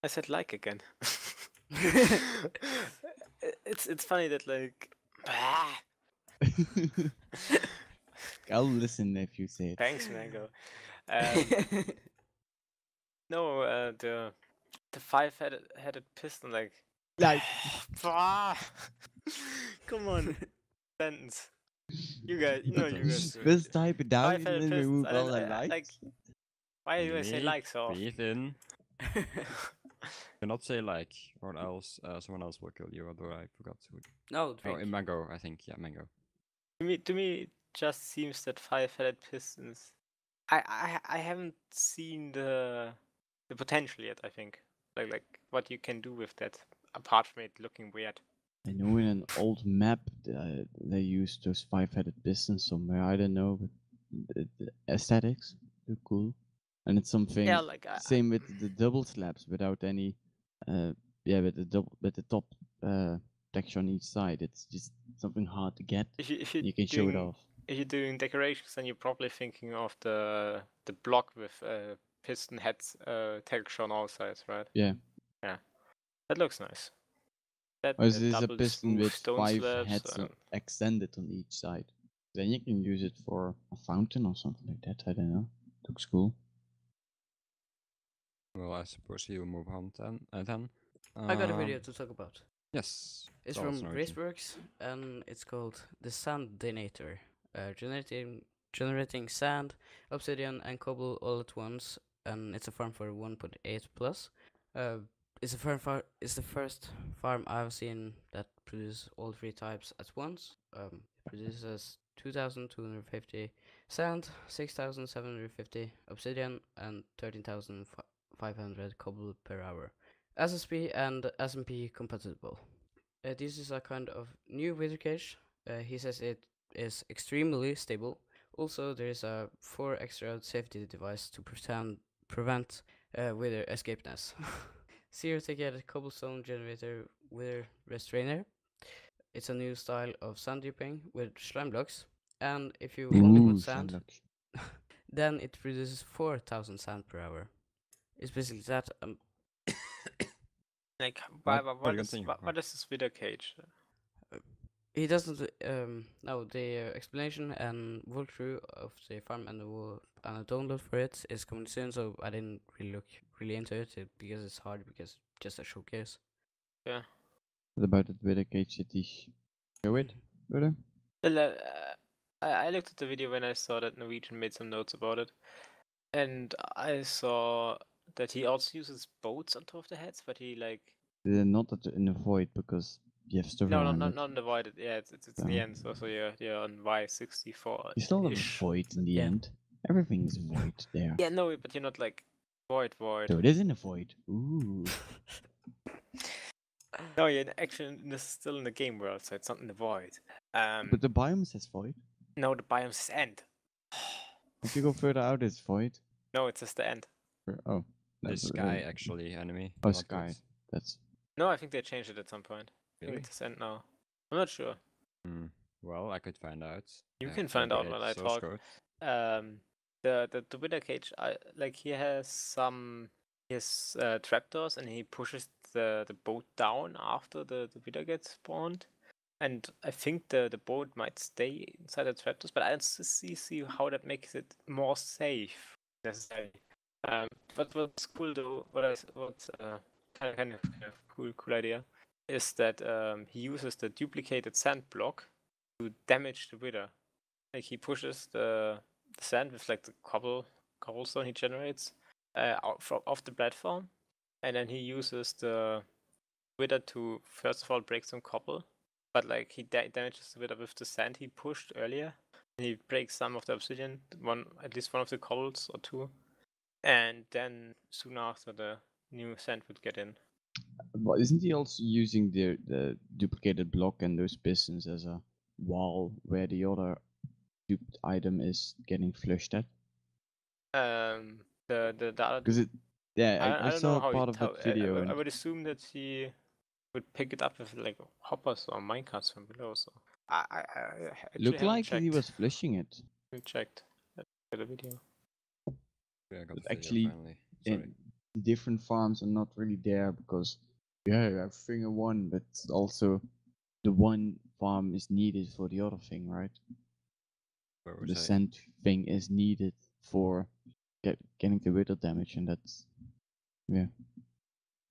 I said, like again. It's funny that like. I'll listen if you say it. Thanks, Mango. No, the 5-headed piston, like. Like, Come on, sentence. You guys, you know you guys. just type it down and 5-headed then pistons. remove I all don't, the like. likes. Why do I say Jimmy, like so often? breathe in. Cannot say like, or else someone else will kill you. Although I forgot who. No, Oh, drink. in Mango, I think. Yeah, Mango. To me, it just seems that 5-headed pistons. I haven't seen the potential yet. I think like what you can do with that, apart from it looking weird. I know in an old map they used those 5-headed pistons somewhere. I don't know, but the aesthetics look cool, and it's something. Yeah, like Same with the double slabs without any, with the top texture on each side. It's just something hard to get. if You can show it off. If you're doing decorations, then you're probably thinking of the block with piston heads texture on all sides, right? Yeah. Yeah, that looks nice. That Or is this a double piston smooth with stone 5 slabs, heads extended on each side? Then you can use it for a fountain or something like that. I don't know. Looks cool. Well, I suppose we'll move on then. I got a video to talk about. Yes. It's tell us, from Norwegian. Graceworks, and it's called the Sand Donator. Generating sand, obsidian, and cobble all at once, and it's a farm for 1.8 plus. It's the first farm I've seen that produces all 3 types at once. It produces 2,250 sand, 6,750 obsidian, and 13,500 cobble per hour. SSP and SMP compatible. This is a kind of new wither cage. He says it is extremely stable. Also, there is a 4 extra safety device to prevent wither escapeness. Zero ticket cobblestone generator wither restrainer. It's a new style of sand duping with slime blocks. And if you only put sand, then it produces 4,000 sand per hour. It's basically that. like What is this wither cage? He doesn't no, the explanation and walkthrough of the farm and a download for it is coming soon, so I didn't really look into it because it's hard, because it's just a showcase. Yeah. What about it with a cage that is? Show it, brother. Well, I looked at the video when I saw that Norwegian made some notes about it, and I saw that he also uses boats on top of the heads, but he like. Not in the void because you have stuff around it. Not in the void. Yeah, it's in the end. So you're on Y64. You still have a void in the end. Everything is void there. Yeah, no, but you're not like void. So it is in a void. Ooh. No, yeah, actually, this is still in the game world, so it's not in the void. But the biome says void. No, the biome says end. If you go further out, it's void. No, it's just the end. Oh. This that's- guy actually enemy. Oh, not sky. good. That's No, I think they changed it at some point. I Really? think it's end now. I'm not sure. Well, I could find out. You I can have find out 28 when I source talk. code. The Wither cage, he has trapdoors and he pushes the boat down after the Wither gets spawned. And I think the boat might stay inside the trapdoors, but I don't see how that makes it more safe necessarily. But what's cool though, what's kind of cool idea is that he uses the duplicated sand block to damage the Wither. Like he pushes the sand with like the cobblestone he generates off the platform, and then he uses the Wither to first of all break some cobble, but like he damages the Wither with the sand he pushed earlier, and he breaks some of the obsidian, at least one of the cobbles or two, and then soon after the new sand would get in. But isn't he also using the duplicated block and those pistons as a wall where the other duped item is getting flushed at? The other. Because it, yeah, I I don't saw know how part of that video. I and would assume that he would pick it up with like hoppers or minecarts from below. So I actually looked haven't like he checked. was flushing it. Haven't checked the video. Yeah, I got But the video actually, finally. Sorry. in different farms are not really there because yeah, you have finger one, but also the one farm is needed for the other thing, right? Where was The I? sand thing is needed for getting the wither damage, and that's yeah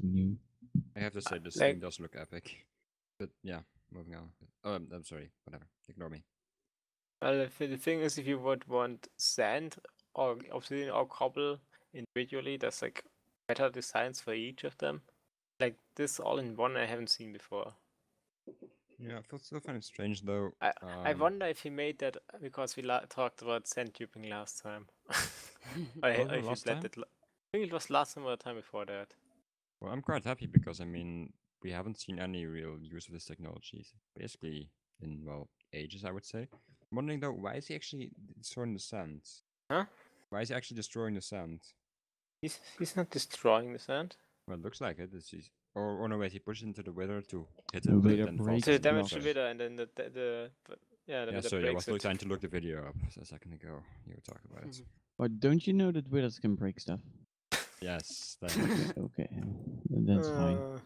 new. I have to say this like- thing does look epic. But yeah, moving on. Oh, I'm sorry. Whatever. Ignore me. Well, the thing is, if you would want sand or obsidian or cobble individually, there's like better designs for each of them. Like this all in one, I haven't seen before. Yeah, I still find it strange though. I wonder if he made that because we talked about sand duping last time. Or Was it if he last bled time? it. I think it was last time or the time before that. Well, I'm quite happy because I mean we haven't seen any real use of this technology, basically in well ages, I would say. I'm wondering though, why is he actually destroying the sand? Huh? Why is he actually destroying the sand? He's not destroying the sand. Well, it looks like it. Or no, wait, he pushes into the wither to hit The it, but wither it then falls breaks To into the damage the water. Wither, and then the Yeah, Wither sorry, I was breaks it. trying to look the video up a second ago. You were talking about it. But don't you know that withers can break stuff? Yes, thanks. Okay, then that's fine.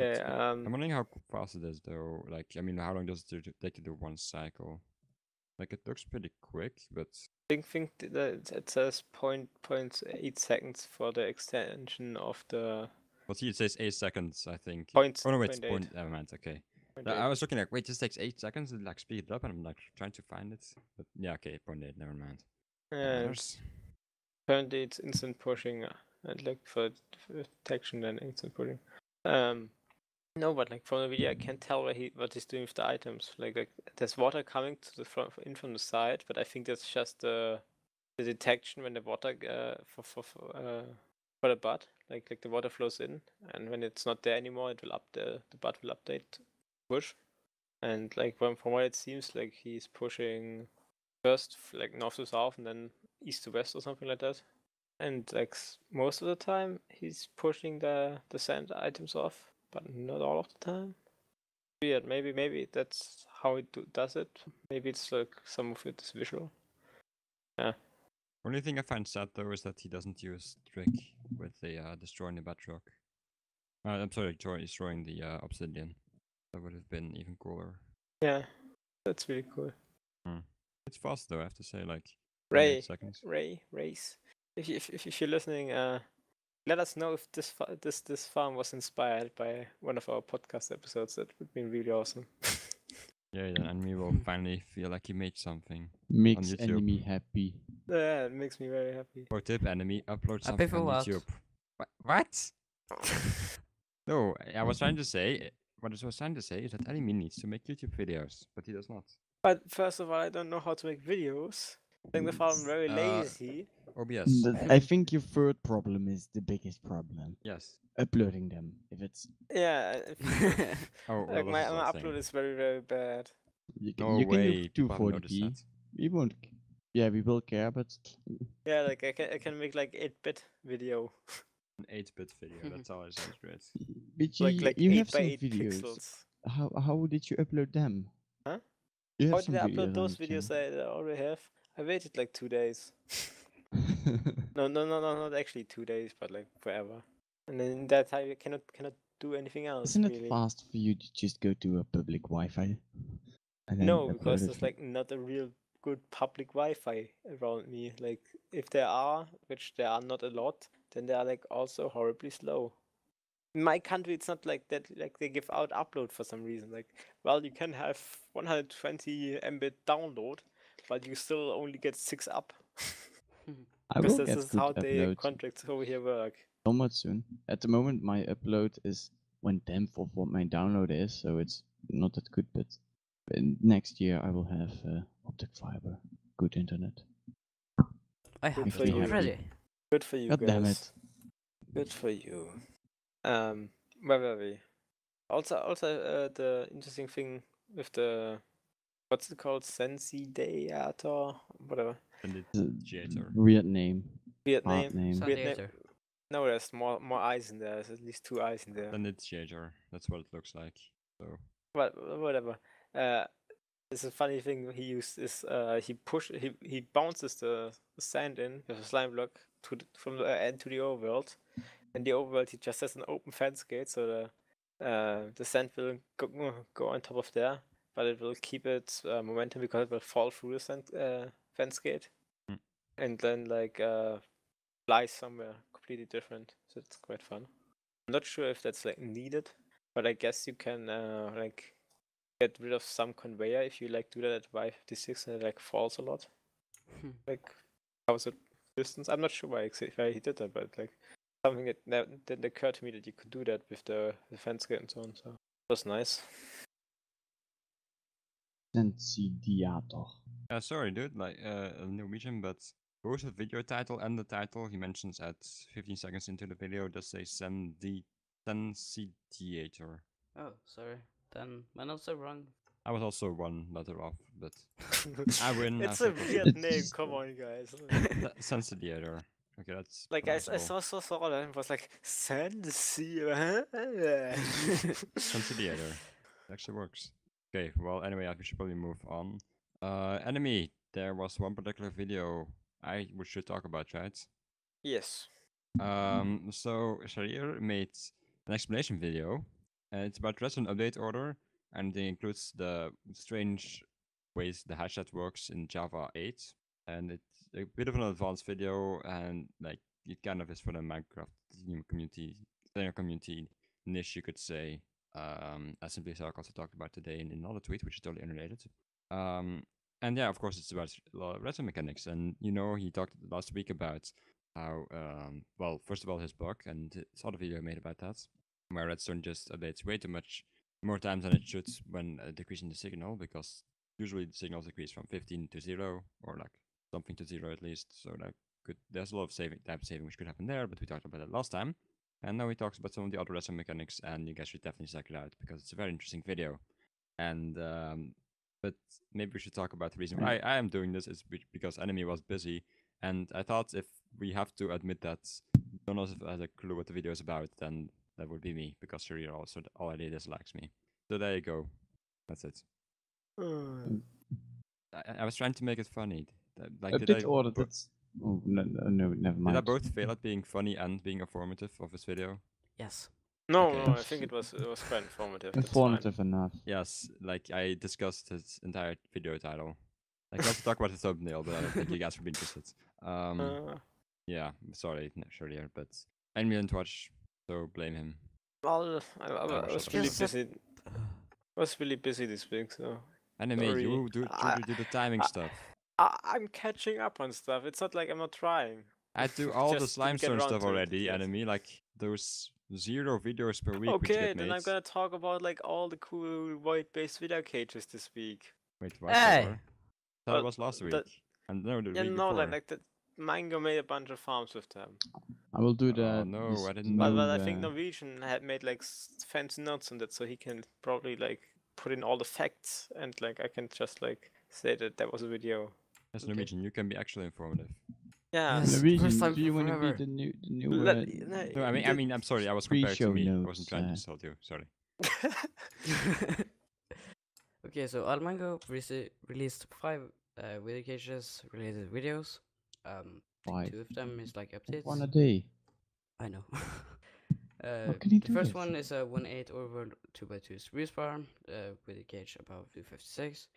Okay, I'm wondering how fast it is though. Like, I mean, how long does it take to do one cycle? Like, it looks pretty quick, but think that it says 0.8 seconds for the extension of the well, see, it says 8 seconds, I think. Point- Oh no, wait, it's 0.8. point. Never mind. Okay. 0.8. I was looking like, wait, this takes 8 seconds to like speed it up, and I'm like trying to find it. But yeah, okay, 0.8. Never mind. That And matters. apparently it's instant pushing, and like for detection then instant pushing. No, but like from the video I can't tell what he's doing with the items. Like there's water coming to the front from the side, but I think that's just the detection when the water for the bud, like the water flows in, and when it's not there anymore, it will the bud will update push, and like from what it seems like he's pushing first like north to south and then east to west or something like that, and like most of the time he's pushing the sand items off, but not all of the time. Weird. Maybe that's how it does it. Maybe it's like some of it is visual. Yeah. Only thing I find sad though is that he doesn't use trick with the destroying the bedrock. I'm sorry, destroying the obsidian. That would have been even cooler. Yeah, that's really cool. It's fast though, I have to say. Like 8 Ray, seconds. Race. If you're listening, let us know if this farm was inspired by one of our podcast episodes. That would be really awesome. Yeah, the enemy will finally feel like he made something. Makes YouTube. enemy happy. Yeah, it makes me very happy. Pro tip: enemy upload I pay something for on what? YouTube. What? No, I was trying to say. What I was trying to say is that enemy needs to make YouTube videos, but he does not. But first of all, I don't know how to make videos. I think the farm very lazy. OBS. I think your third problem is the biggest problem. Yes. Uploading them. If it's Yeah. Oh, well, Like this my is our thing. upload is very bad. you No can way. do People haven't noticed 240p. that. You won't. Yeah, we will care, but Yeah, like I can make like 8-bit video, An 8-bit video. That's always sounds great. Bitchy, you 8 have by some 8 videos. pixels. How did you upload them? Huh? You How have did some I videos upload on those your videos channel. I already have? I waited like 2 days. No, not actually 2 days, but like forever. And then in that time, you cannot do anything else Isn't it really. fast for you to just go to a public Wi-Fi and then No, upload because it? there's like not a real good public Wi-Fi around me. Like if there are, which there are not a lot, then they are like also horribly slow. In my country, it's not like that. Like they give out upload for some reason. Like, well, you can have 120 Mbit download, but you still only get 6 up. I Because will this get is good how the upload contracts over here work. somewhat soon. At the moment, my upload is 1/10 of what my download is, so it's not that good. But next year, I will have optic fiber, good internet. I have for it you. already. Good for you God guys. damn it! Good for you. Where were we? Also, the interesting thing with the what's it called, Sensidator, whatever. And It's it's a Jater. weird name. Weird Hard name. name. Weird name. Sundator. No, there's more eyes in there. There's at least 2 eyes in there. Then it's Jater. That's what it looks like. So But whatever. It's a funny thing he used is he bounces the sand in with a slime block from the end to the overworld. In the overworld, he just has an open fence gate, so the sand will go on top of there, but it will keep its momentum because it will fall through the fence gate, Hmm. and then like fly somewhere completely different. So it's quite fun. I'm not sure if that's like needed, but I guess you can like get rid of some conveyor if you like do that at Y56 and it like falls a lot. Like how's it distance? I'm not sure why he did that, but like something that didn't occur to me that you could do that with the fence gate and so on. So it was nice. Sensidiator. sorry, dude. Like Norwegian, but both the video title and the title he mentions at 15 seconds into the video does say Sensidiator. Oh, sorry. Then my notes are wrong. I was also one letter off, but I win. It's I a suppose. weird name. Come on, guys. Sensidiator. Okay, that's Like I pronounceable. saw that and was like Sensi. Conciliator. Actually works. Okay, well, anyway, we should probably move on. Enemy. There was one particular video we should talk about, right? Yes. So Sharir made an explanation video. It's about Redstone update order, and it includes the strange ways the hashtag works in Java 8. And it's a bit of an advanced video, and like it kind of is for the Minecraft community, player community niche, you could say. As Simply Sark also talked about today in another tweet, which is totally unrelated. And yeah, of course, it's about a lot of redstone mechanics. And you know, he talked last week about how, well, first of all, his blog and his other video made about that, where redstone just updates way too much more times than it should when decreasing the signal, because usually the signals decrease from 15 to 0, or like something to 0 at least. So that there's a lot of time saving which could happen there, but we talked about it last time. And now he talks about some of the other redstone mechanics, and you guys should definitely check it out because it's a very interesting video. And but maybe we should talk about the reason why I am doing this is because Enemy was busy, and I thought if we have to admit that none of us has a clue what the video is about, then that would be me, because Sharir also already dislikes me. So there you go. That's it. I was trying to make it funny. Like, Update order. That's. Oh no, never mind. Did I both fail at being funny and being informative of this video? Yes. No, Okay. no, I think it was quite informative. That's Informative enough. Yes, like I discussed his entire video title. Like I also talk about the thumbnail, but I don't think you guys would be interested. fine. Yeah, sorry, Sharir, but I didn't watch, so blame him. Well, I was shut up. really Yes, busy. Was really busy this week, so Enemy, sorry. you do the timing stuff. I'm catching up on stuff. It's not like I'm not trying. I do all the Just didn't get slimestone around stuff to it already, yet. Enemy. Like those 0 videos per week which Okay, get then made. I'm gonna talk about like all the cool void-based video cages this week. Wait, what? Hey! That Well, was last week. that- And no, the Yeah, week no, before. like the Mango made a bunch of farms with them. I will do Oh, that. no, I didn't But, know. but I think Norwegian had made like fancy notes on that, so he can probably like put in all the facts, and like I can just like say that was a video. As Okay. Norwegian, you can be actually informative. Yeah. Yes. Norwegian, first time do you for want to be forever. the new Let, No, I mean, I'm sorry. I was free compared to show me. I notes? wasn't trying to insult you. Sorry. Okay, so Almango released 5 video caches related videos. Five. 2 of them is like One a updates. day. I know. How can you The do first this? one is a 1/8 over 2x2 spruce farm with a cage above 256.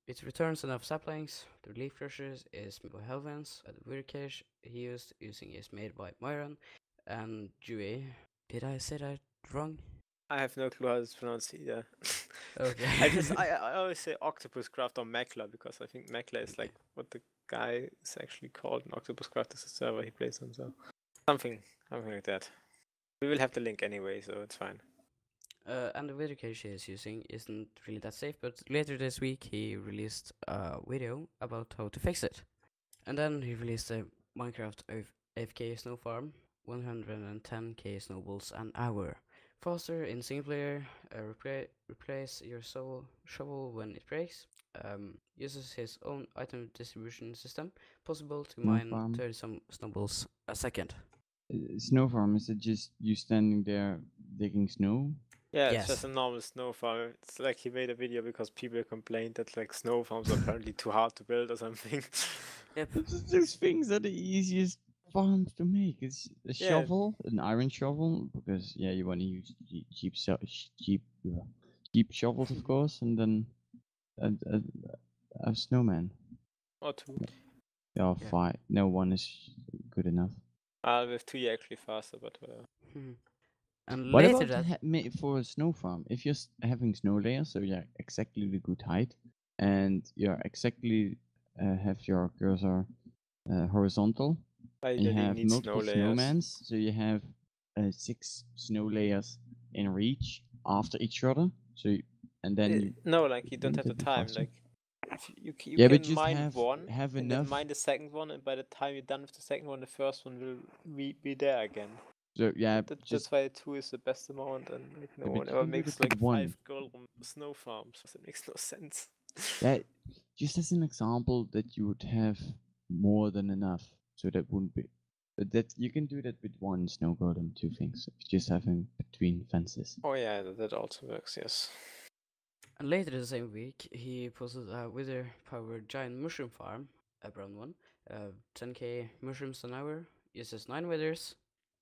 It returns enough saplings. The leaf crushers is made by Helvins. The weird cage he using is made by Myron and Dewey. Did I say that wrong? I have no clue how it's pronounced either. Okay. I always say octopus craft or Mekla because I think Mekla is like what the guy is actually called, and octopus craft is the server he plays on, so something like that. We will have the link anyway, so it's fine. And the video cache he is using isn't really that safe, but later this week he released a video about how to fix it. And then he released a Minecraft AFK snow farm, 110k snowballs an hour. Faster in single player, replace your shovel when it breaks. Uses his own item distribution system, possible to Snow mine farm. 30 some snowballs a second. Snow farm, is it just you standing there digging snow? Yeah, it's Yes. just a normal snow farm. It's like he made a video because people complained that like snow farms are apparently too hard to build or something. Yep. Those things are the easiest farms to make. It's a Yeah. shovel, an iron shovel, because yeah, you want to use cheap shovels, of course, and then a snowman. Or two. Yeah, Yeah. 5. No, 1 is good enough. With 2 you're actually faster, but And What later about that for a snow farm? If you're having snow layers, so you're exactly the good height, and you're exactly have your cursor horizontal, I and you really have need multiple snow layers. snowmans, so you have 6 snow layers in reach after each other. So and then you No, like you don't have the that'd be time. faster. Like you Yeah, but can just mine one have and enough. then mine the second one, and by the time you're done with the second one, the first one will be there again. So yeah, That's just why 2 is the best amount, and like no Yeah, but one you ever can do makes that with like 1. 5 golden snow farms. It makes no sense. Yeah, just as an example that you would have more than enough, so that wouldn't be. But that you can do that with 1 snow golem, 2 things. If you just have him between fences. Oh yeah, that also works. Yes. And later the same week, he posted a wither-powered giant mushroom farm, a brown one, 10k mushrooms an hour, uses 9 withers,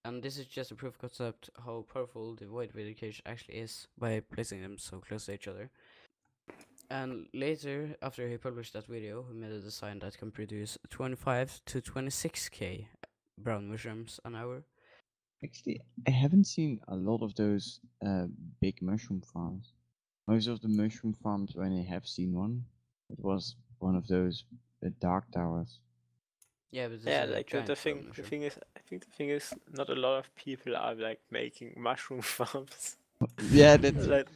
and this is just a proof of concept how powerful the void wither cage actually is by placing them so close to each other. And later, after he published that video, he made a design that can produce 25 to 26k brown mushrooms an hour. Actually, I haven't seen a lot of those big mushroom farms. Most of the mushroom farms, when I have seen one, it was one of those dark towers. Yeah, but this Yeah, is a like giant the brown thing. The mushroom. thing is, I think the thing is, not a lot of people are like making mushroom farms. Yeah, that's like,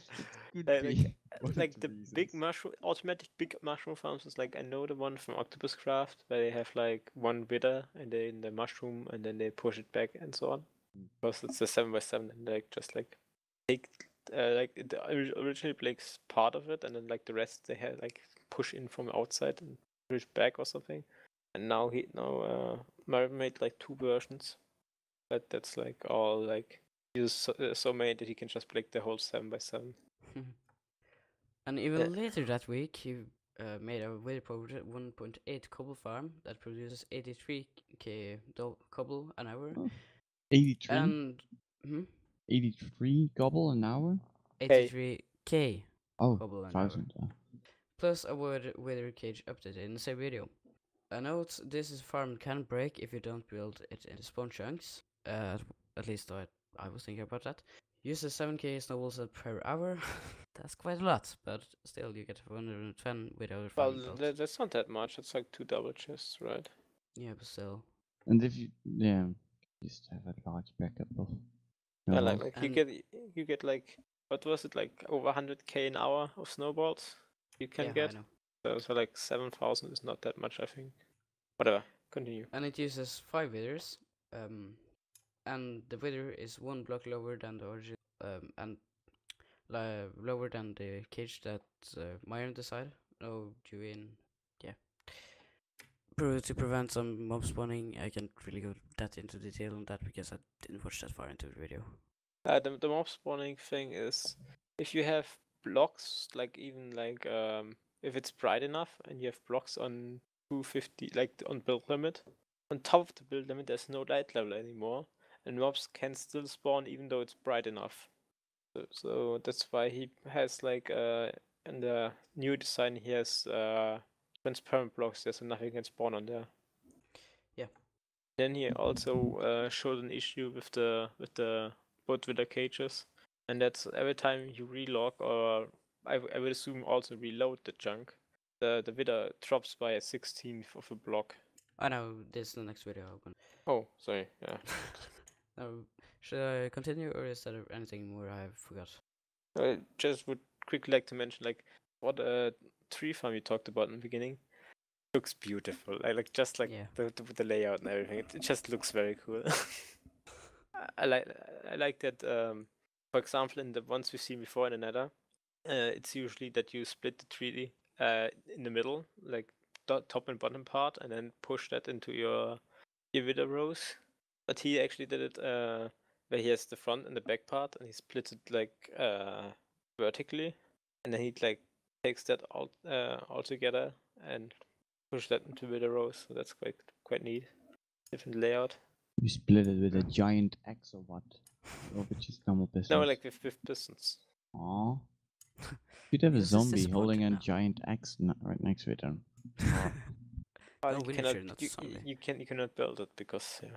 could like, be like, one of like the the big reasons. automatic big mushroom farms is like I know the one from Octopus Craft where they have like one wither and they in the mushroom and then they push it back and so on. Because it's a 7x7 and like just like take like it originally breaks part of it and then like the rest they had like push in from outside and push back or something. And now Mario made like 2 versions. That's like all like he's so made that he can just break the whole 7x7. And even Yeah. later that week, he made a very powerful 1.8 cobble farm that produces 83k cobble an hour. Oh, 83? And 83 gobble an hour? 83k Oh, cobble an hour. 1,000. Plus a wither cage updated in the same video. A note: this is farm can break if you don't build it in spawn chunks. At least I was thinking about that. Uses 7k snowballs per hour. That's quite a lot, but still you get 110 without Well, farming built. that's not that much. It's like 2 double chests, right? Yeah, but still. And if you, just have a large backup of Yeah, snowballs. like And you get like what was it like over 100k an hour of snowballs you can yeah, get. I know. So like 7,000 is not that much, I think. Whatever. Continue. And it uses 5 withers. And the wither is 1 block lower than the original. And lower than the cage that Myron decided. No, Juin. Yeah. to prevent some mob spawning, I can't really go that into detail on that because I didn't watch that far into the video. The mob spawning thing is if you have blocks, like even like if it's bright enough and you have blocks on 250, like on build limit, on top of the build limit there's no light level anymore, and mobs can still spawn even though it's bright enough. So that's why he has like in the new design he has transparent blocks there, so nothing can spawn on there. Yeah. Then he also showed an issue with the both wither cages, and that's every time you relog, or I would assume also reload the chunk, the wither drops by a 16th of a block. I know this is the next video. Oh, sorry. Yeah. Should I continue, or is there anything more I forgot? I just would quickly like to mention like what tree farm you talked about in the beginning. Looks beautiful. I like just like Yeah. the layout and everything. It just looks very cool. I like that. For example, in the ones we've seen before in the Nether, it's usually that you split the tree in the middle, like top and bottom part, and then push that into your wither rows. But he actually did it where he has the front and the back part, and he splits it like vertically, and then he like takes that all together and push that into wither rows. So that's quite neat. Different layout. You split it with a giant axe or what? Or with just normal pistons? No, like with pistons. Aw. You'd have a This is zombie holding a disappointing now. giant axe right next to it. Oh, No, you Villager, cannot. not You, zombie. you cannot build it because yeah.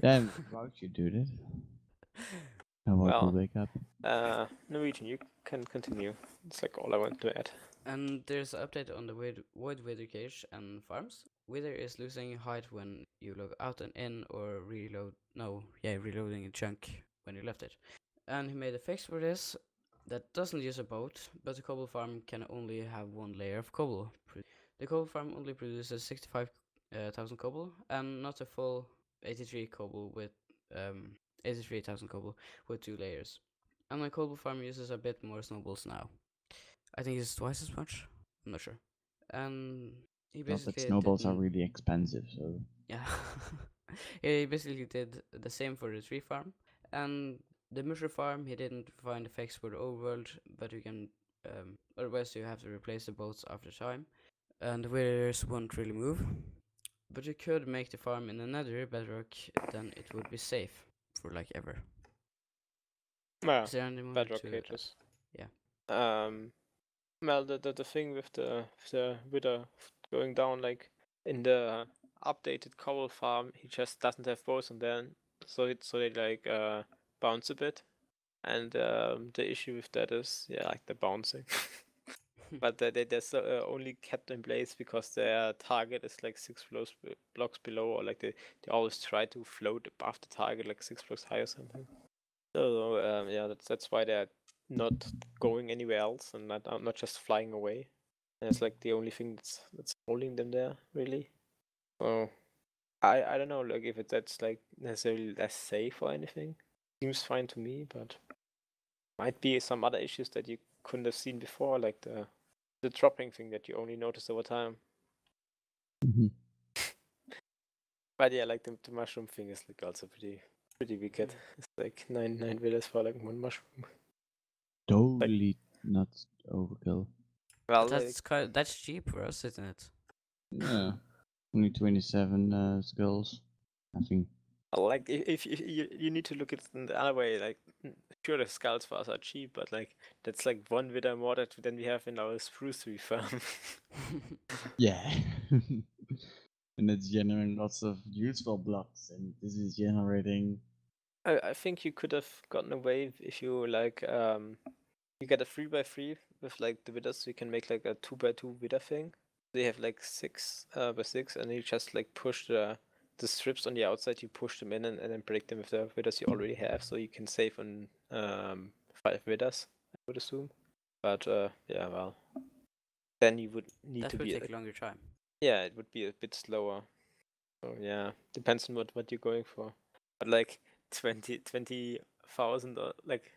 Then why would you do that? And what will Well, wake up? Norwegian, you can continue. It's like all I want to add. And there's an update on the void wither cage and farms. Wither is losing height when you log out and in, or reloading a chunk when you left it. And he made a fix for this that doesn't use a boat, but the cobble farm can only have one layer of cobble. The cobble farm only produces 65,000 cobble, and not a full 83 cobble with 83,000 cobble with 2 layers. And my cobble farm uses a bit more snowballs now. I think it's twice as much. I'm not sure. And he Not that basically snowballs are didn't- really expensive, so yeah. He basically did the same for the tree farm. And the mushroom farm, he didn't find effects for the overworld, but you can, otherwise you have to replace the boats after time. And the withers won't really move. But you could make the farm in another bedrock, then it would be safe for like ever. Yeah, Is there any more bedrock to cages. Yeah. Well, the thing with the wither going down, like in the updated cobble farm, he just doesn't have bows on there, so they like bounce a bit, and the issue with that is like the bouncing. But they're so, only kept in place because their target is like 6 blocks below, or like they always try to float above the target like 6 blocks high or something. So yeah, that's why they're not going anywhere else and not just flying away. And it's like the only thing that's holding them there, really. So I don't know, like if that's like necessarily less safe or anything. Seems fine to me, but might be some other issues that you couldn't have seen before, like the dropping thing that you only noticed over time. Mhm. But yeah, like the mushroom thing is like also pretty wicked. It's like nine villas for like one mushroom. Totally not overkill. Well, that's cheap for us, isn't it? Yeah. Only 27 skulls. I think. like if you need to look at it in the other way, like sure the skulls for us are cheap, but like that's like one wither more than we have in our spruce tree farm. Yeah. And it's generating lots of useful blocks, and this is generating. I think you could have gotten away if you like you get a 3x3 with like the withers, so you can make like a 2x2 wither thing. They have like 6x6, and you just like push the strips on the outside, you push them in and then break them with the withers you already have, so you can save on 5 withers, I would assume. But yeah, well, then you would need That to would be take a longer time. yeah, it would be a bit slower. So yeah, depends on what you're going for. But like 20,000 or like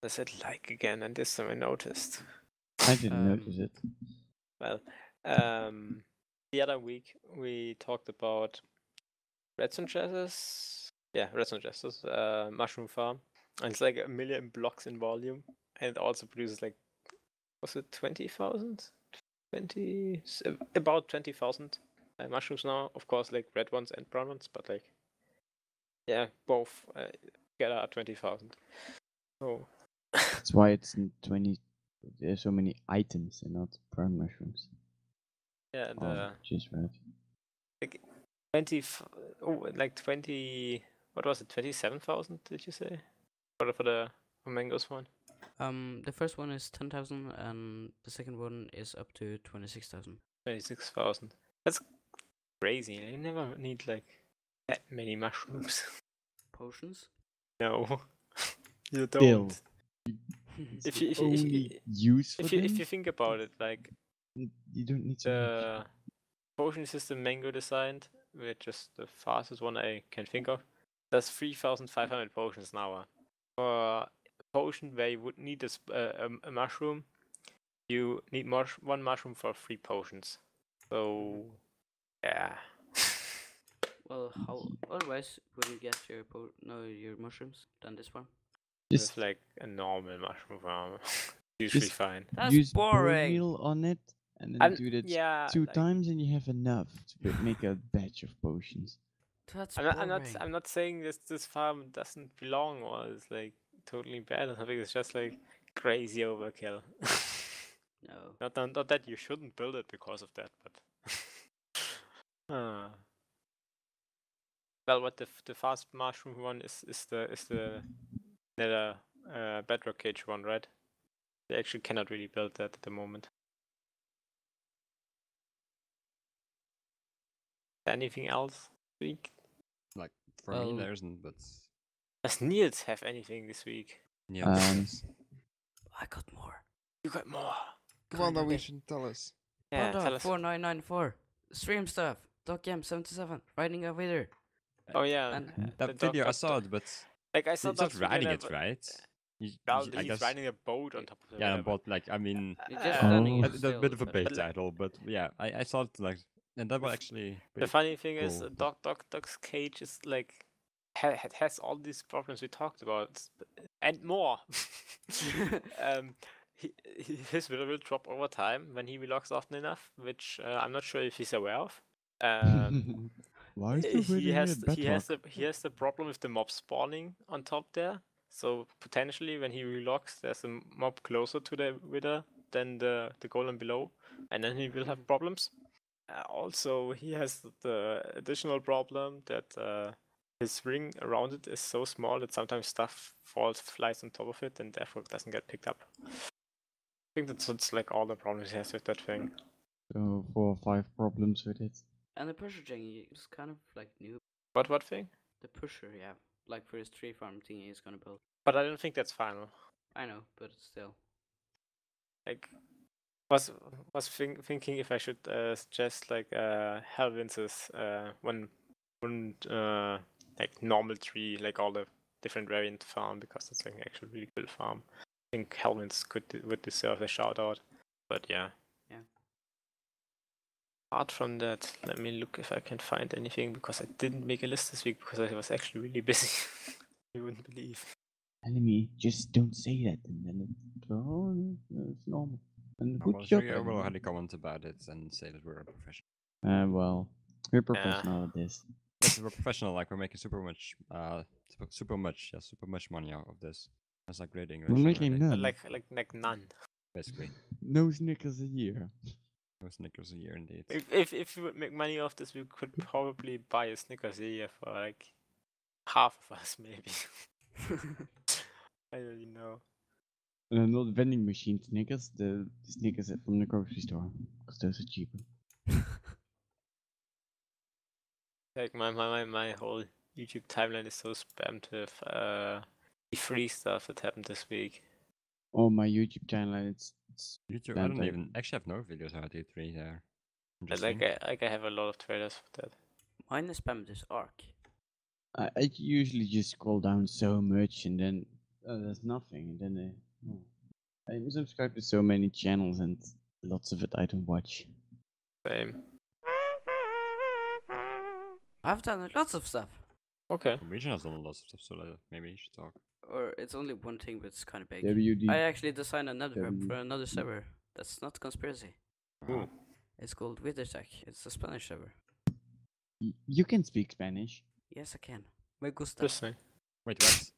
I said like again, and this time I noticed. I didn't notice it. Well, the other week we talked about Redstone chests. Yeah, Redstone chests. Mushroom farm. And it's like 1 million blocks in volume, and it also produces like, was it 20,000? About 20,000 mushrooms now. Of course, like red ones and brown ones, but like, yeah, both together are 20,000. So That's why it's in 20. There's so many items and not brown mushrooms. yeah, Just right. like 20. What was it? 27,000? Did you say? For the mangoes one? The first one is 10,000, and the second one is up to 26,000. 26,000. That's crazy. You never need like that many mushrooms. Potions? No, you Still, don't. If If you think about it, like you don't need so much. the potion system Mango designed, which is the fastest one I can think of, does 3,500 potions an hour. For a potion where you would need a mushroom, you need one mushroom for 3 potions. So, yeah. Well, how otherwise would you get your your mushrooms than this one? Just like a normal mushroom farm. Usually Just fine. That's use boring. bone meal on it, and then do that Yeah, 2 like, times, and you have enough to make a batch of potions. That's I'm not saying this farm doesn't belong or is like totally bad or something. It's just like crazy overkill. No. Not that you shouldn't build it because of that, but well, what the fast mushroom one is the nether bedrock cage one, right? They actually cannot really build that at the moment. Anything else this week? Like for me, there isn't, but Does Niels have anything this week? yeah. I got more. You got more. Come on, Norwegian, tell us. Yeah, Panda tell us. 4994. Stream stuff. DocGam77. Riding a wither. Oh yeah, And That video I saw it, but like I saw he's not that video riding and it, right? Well, I he's guess. riding a boat on top of it. Yeah, but like I mean, you're just Oh. standing in that's a bit of a still, big but like- title, but yeah, I saw it like, and that was actually The pretty funny thing is, cool. Doc's cage is like has all these problems we talked about and more. His will drop over time when he vlogs often enough, which I'm not sure if he's aware of. Why is the He wither has at he has the problem with the mob spawning on top there. So potentially when he relogs, there's a mob closer to the wither than the golem below, and then he will have problems. Also, he has the additional problem that his ring around it is so small that sometimes stuff flies on top of it, and therefore it doesn't get picked up. I think that's like all the problems he has with that thing. So 4 or 5 problems with it. And the pusher thing is kind of like new. What thing? The pusher, yeah. Like for his tree farm thingy he's gonna build. But I don't think that's final. I know, but still. Like, was thinking if I should suggest like Helvin's one like normal tree, like all the different variant farm, because it's like actually really cool farm. I think Helvin's would deserve a shout out. But yeah. Yeah. Apart from that, let me look if I can find anything, because I didn't make a list this week because I was actually really busy. You wouldn't believe. Enemy, just don't say that, and then it's normal. And Oh, good well, job, sure, I will enemy. already comment about it and say that we're a professional. Well, we're professional at this. Yes, we're professional. Like we're making super much money out of this. That's like great English. We're making already, none. Like none. basically. No Snickers a year. No Snickers a year, indeed. If we would make money off this, we could probably buy a Snickers a year for like half of us, maybe. I don't really know. Not vending machine Snickers, the Snickers from the grocery store, because those are cheaper. Like my whole YouTube timeline is so spammed with the free stuff that happened this week. Oh, my YouTube channel, it's YouTube, I don't Bandai. even actually have no videos about E3 there. Like I have a lot of trailers for that. Mine is spammed this arc. I usually just scroll down so much and then there's nothing, and then I'm subscribed to so many channels and lots of it I don't watch. Same. I've done lots of stuff. Okay. Norwegian has done a lot of stuff, so maybe you should talk. Or it's only one thing, but it's kind of big. WD. I actually designed another farm W. for another server. That's not conspiracy. Ooh. It's called WitherTech. It's a Spanish server. You can speak Spanish. Yes, I can. Me gusta. Interesting. Wait, what?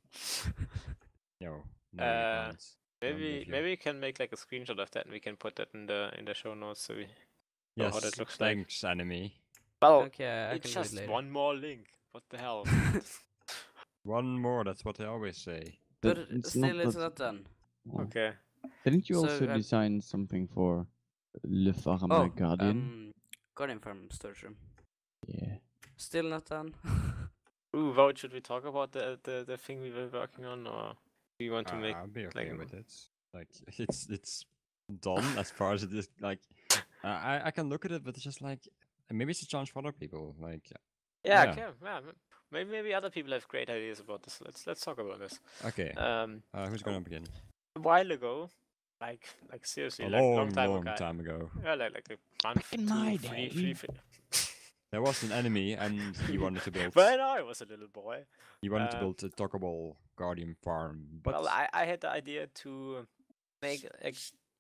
No, no, you can't. Maybe we can make like a screenshot of that and we can put that in the show notes so we know Yes, how that looks like. thanks, enemy. Well, Okay, I it's can do it just later. one more link. What the hell? One more, that's what they always say. But It's still, not it's that- not done. Oh. Okay. Didn't you So, also design something for Le Farmer Guardian? Guardian farm storage room. Yeah. Still not done. Ooh, Wout, should we talk about the thing we were working on, or do you want to make? I'll be okay like- with it. Like it's done as far as it is. Like I can look at it, but it's just like maybe it's a challenge for other people. Like Yeah, Yeah. okay. Yeah, maybe other people have great ideas about this. Let's talk about this. okay, who's gonna begin? A while ago, like seriously, A like long, long time long ago. time ago, Yeah, like a month, in two, my three, day. there was an enemy, and he wanted to build. When I was a little boy. He wanted to build a talkable guardian farm, but Well, I had the idea to make like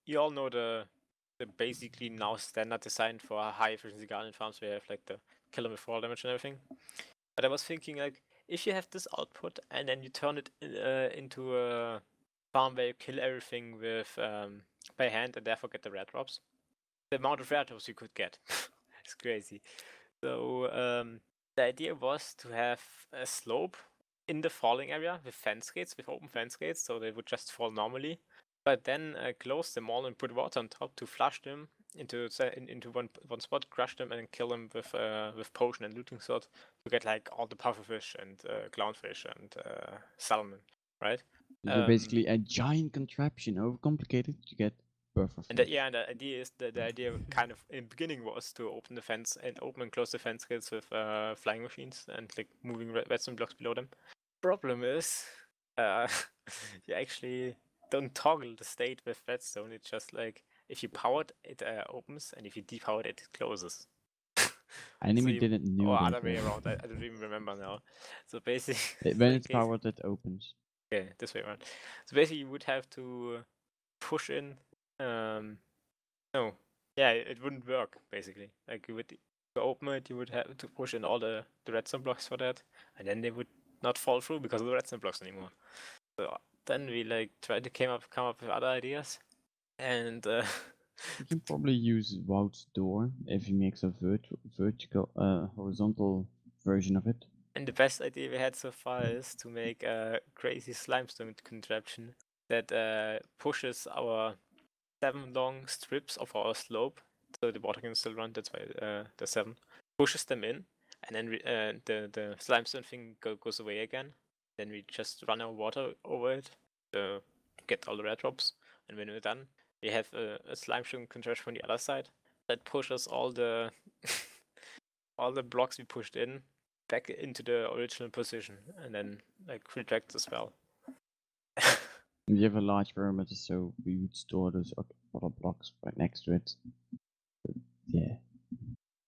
you all know the basically now standard design for high efficiency garden farms where you have like the kill 'em with fall damage and everything. But I was thinking like if you have this output and then you turn it into a farm where you kill everything with by hand and therefore get the red drops, the amount of red drops you could get is crazy. So the idea was to have a slope in the falling area with fence gates, with open fence gates, so they would just fall normally. But then close them all and put water on top to flush them into one spot, crush them, and then kill them with potion and looting sword to get like all the pufferfish and clownfish and salmon, right? You're basically a giant contraption, overcomplicated to get perfect. And the idea is the idea kind of in the beginning was to open the fence and open and close the fence gates with flying machines and like moving redstone blocks below them. Problem is, you actually don't toggle the state with redstone. It's just like if you power it, it opens, and if you depower it, it closes. Enemy you- didn't know Or that. other way around. I don't even remember now. So basically, When like it's powered, it opens. Okay, this way around. So basically, you would have to push in. No, yeah, it wouldn't work. Basically, like you would to open it, you would have to push in all the redstone blocks for that, and then they would not fall through because of the redstone blocks anymore. So then we like tried to come up with other ideas, and You can probably use Wout's door if he makes a vertical, horizontal version of it. and the best idea we had so far is to make a crazy slimestone contraption that pushes our 7 long strips of our slope, so the water can still run. That's why the 7 pushes them in, and then the slimestone thing goes away again. Then we just run our water over it to get all the red drops, and when we're done, we have a slimestone contraption from the other side that pushes all the all the blocks we pushed in back into the original position, and then like retracts as well. We have a large perimeter, so we would store those other blocks right next to it. But yeah,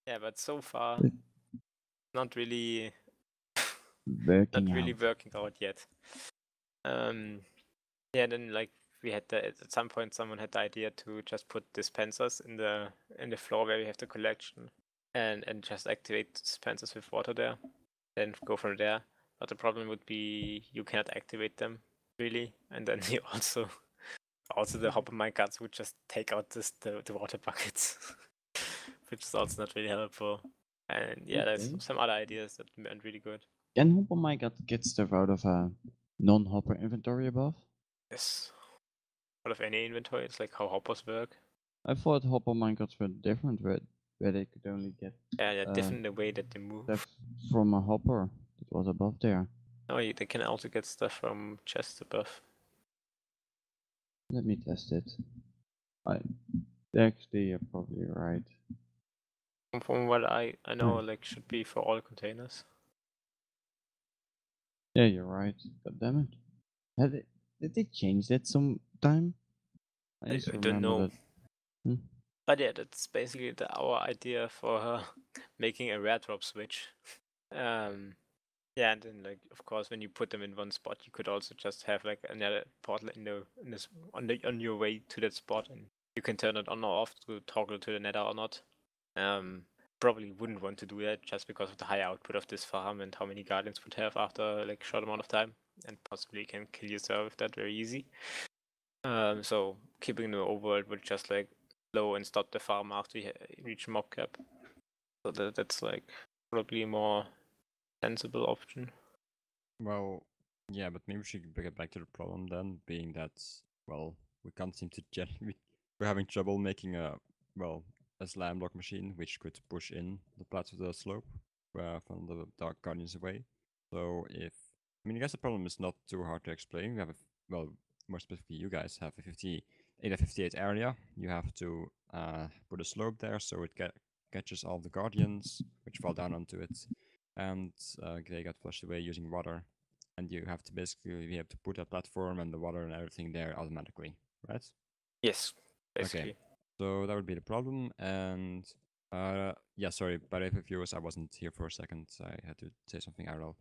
Yeah, but so far, But- not really working not really out. working out yet. Yeah, then like we had at some point someone had the idea to just put dispensers in the floor where we have the collection, and just activate dispensers with water there, then go from there. But the problem would be you cannot activate them really, and then you also the hopper minecarts would just take out the water buckets, which is also not really helpful. And yeah, there's Okay. some other ideas that weren't really good. Can Hopper My God get stuff out of a non-hopper inventory above? Yes. Out of any inventory, it's like how hoppers work. I thought hopper minecarts were different, where they could only get Yeah, they're different in the way that they move. stuff from a hopper that was above there. Oh, they can also get stuff from chests above. Let me test it. Actually, you're probably right. From what I know, like should be for all containers. Yeah, you're right. God damn it. Did they change that sometime? I used to don't remember know. that. Hmm? But yeah, that's basically our idea for making a rare drop switch. Yeah, and then like of course when you put them in one spot, you could also just have like another portal on your way to that spot, and you can turn it on or off to toggle to the nether or not. Probably wouldn't want to do that just because of the high output of this farm and how many guardians would have after like short amount of time, and possibly can kill yourself with that very easy. So keeping the overworld would just like slow and stop the farm after you reach mob cap. So that's like probably a more sensible option. Well, yeah, but maybe we should get back to the problem then, being that, well, we can't seem to we're having trouble making a slam block machine which could push in the plateau the slope from the Dark Guardians away. So I guess the problem is not too hard to explain. We have more specifically, you guys have a 58 area. You have to put a slope there so it catches all the guardians which fall down onto it, and they got flushed away using water. And you have to basically be able to put a platform and the water and everything there automatically, right? Yes, basically. Okay. So that would be the problem. And yeah, sorry, but if viewers, I wasn't here for a second. I had to say something IRL.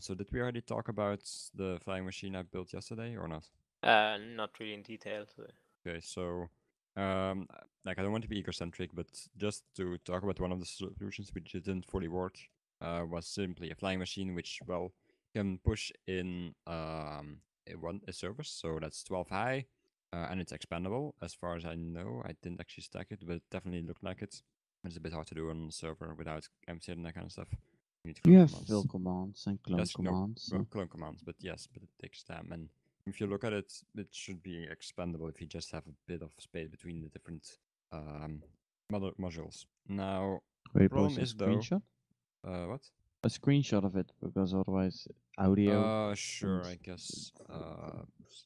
So did we already talk about the flying machine I built yesterday or not? Not really in detail. So. Okay, so like I don't want to be egocentric, but just to talk about one of the solutions which didn't fully work was simply a flying machine which can push in a surface, so that's 12 high, and it's expandable. As far as I know, I didn't actually stack it, but it definitely looked like it. It's a bit hard to do on the server without empty and that kind of stuff. You need You clone have commands. fill commands and clone Yes, no, commands. well, clone commands, but yes, but it takes time. And if you look at it, it should be expandable if you just have a bit of space between the different modules. Now, Will you problem post a is though, screenshot? what? A screenshot of it, because otherwise audio Sure, I and guess.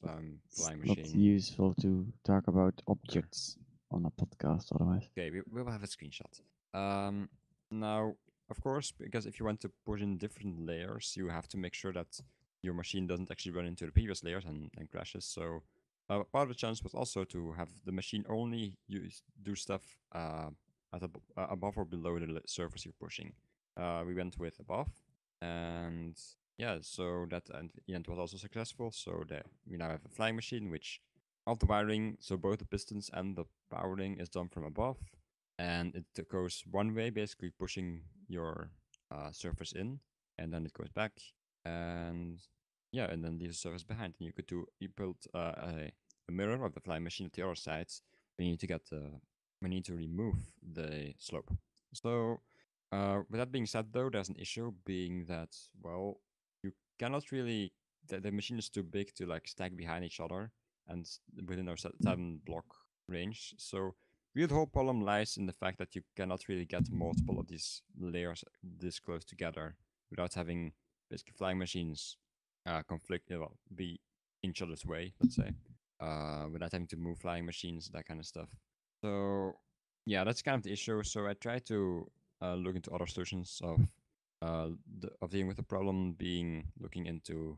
Flying it's not machine. useful to talk about objects on a podcast otherwise. Okay, we will have a screenshot. Now, of course, because if you want to put in different layers, you have to make sure that your machine doesn't actually run into the previous layers and crashes. So part of the challenge was also to have the machine only do stuff above or below the surface you're pushing. We went with above, and yeah, so that at the end was also successful. So that we now have a flying machine, which all the wiring, so both the pistons and the powering is done from above, and it goes one way, basically pushing your surface in, and then it goes back, and yeah, and then leaves the surface behind. And you build a mirror of the flying machine at the other sides. We need to remove the slope. So with that being said, though, there's an issue being that, well, you cannot really, the machine is too big to like stack behind each other and within our 7 block range. So the whole problem lies in the fact that you cannot really get multiple of these layers this close together without having basically flying machines be in each other's way, let's say, without having to move flying machines, that kind of stuff. So yeah, that's kind of the issue. So I try to look into other solutions of dealing with the problem, being looking into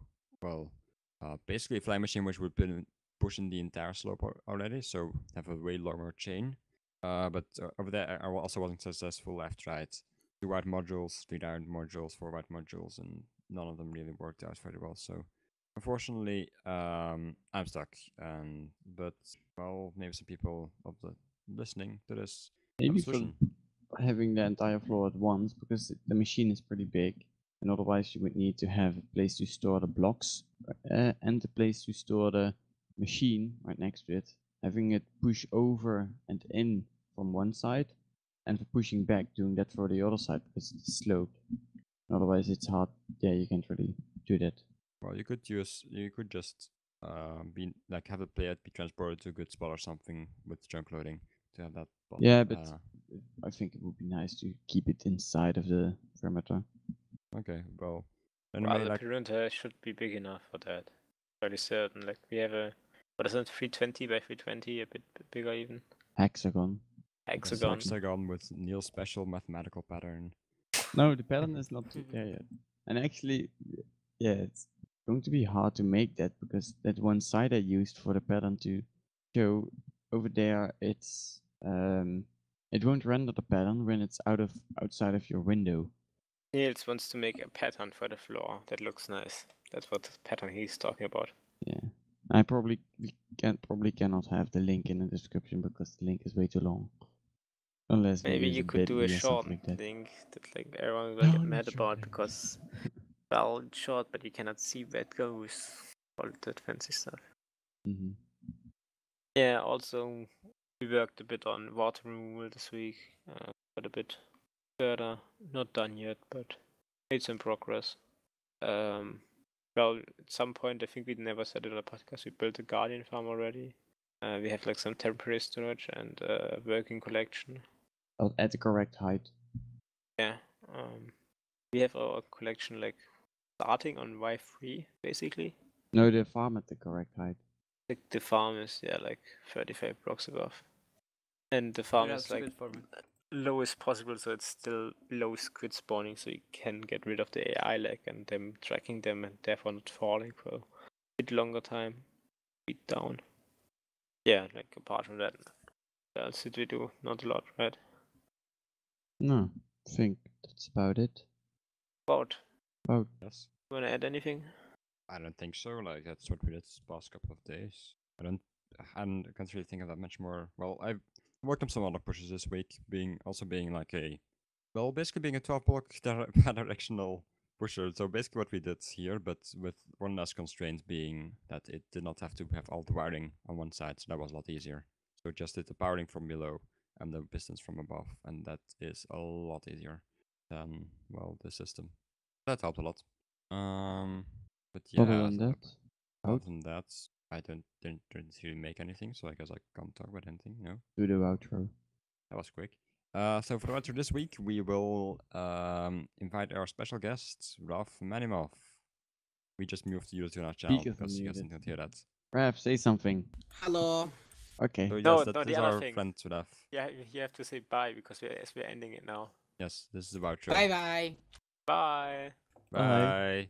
basically a flying machine which would be pushing the entire slope already, so have a way longer chain. But over there, I also wasn't successful. I've tried 2 white modules, 3 iron modules, 4 white modules, and none of them really worked out very well. So unfortunately, I'm stuck. But well, maybe some people of the listening to this have a Maybe for solution. having the entire floor at once, because the machine is pretty big, and otherwise you would need to have a place to store the blocks and a place to store the machine right next to it. Having it push over and in from one side, and for pushing back, doing that for the other side because it's sloped. Otherwise, it's hard. Yeah, you can't really do that. Well, you could just have the player be transported to a good spot or something with junk loading to have that. Yeah, but I think it would be nice to keep it inside of the perimeter. Okay, well, Anyway, anyway, the perimeter should be big enough for that. Fairly certain. Like we have what is it, 320 by 320, a bit bigger even. Hexagon. Hexagon with Neil's special mathematical pattern. No, the pattern is not there yet. And actually, yeah, it's going to be hard to make that because that one side I used for the pattern to show over there, it won't render the pattern when it's outside of your window. Niels wants to make a pattern for the floor. That looks nice. That's what pattern he's talking about. Yeah. We cannot have the link in the description because the link is way too long. Unless we Maybe use you could do a bit.ly or short something like that. link that like everyone will No, get not mad short about links. because well it's short but you cannot see where it goes. All that fancy stuff. Mhm. Yeah, also we worked a bit on water removal this week. Got a bit further. Not done yet, but made some progress. Well, at some point I think we never said it on the podcast. We built a guardian farm already. We have like some temporary storage and working collection. At the correct height. Yeah. We have our collection like starting on Y3 basically. No, the farm at the correct height. Like the farm is like 35 blocks above, and the farm is like lowest possible, so it's still low squid spawning, so you can get rid of the AI lag and them tracking them and therefore not falling for a bit longer time. Beat down. Yeah, like apart from that, what else did we do? Not a lot, right? No, I think that's about it. About. Yes. You wanna add anything? I don't think so. Like that's what we did this past couple of days. I can't really think of that much more. Well, I've worked on some other pushes this week, being like basically being a 12 block directional pusher. So basically what we did here, but with one less constraint being that it did not have to have all the wiring on one side, so that was a lot easier. So just did the powering from below and the pistons from above, and that is a lot easier than the system. That helped a lot. But yeah, other than that, I didn't really make anything, so I guess I can't talk about anything. No. Do the outro. That was quick. So for the outro this week, we will invite our special guest, Ralph Manimoff. We just moved you to our channel Speakers because you guys muted. didn't hear that. Raph, say something. Hello. Okay. So yes, No, that no, is the other our thing. friend Ralph. Yeah, you have to say bye because we're ending it now. Yes, this is the outro. Bye bye. Bye. Bye.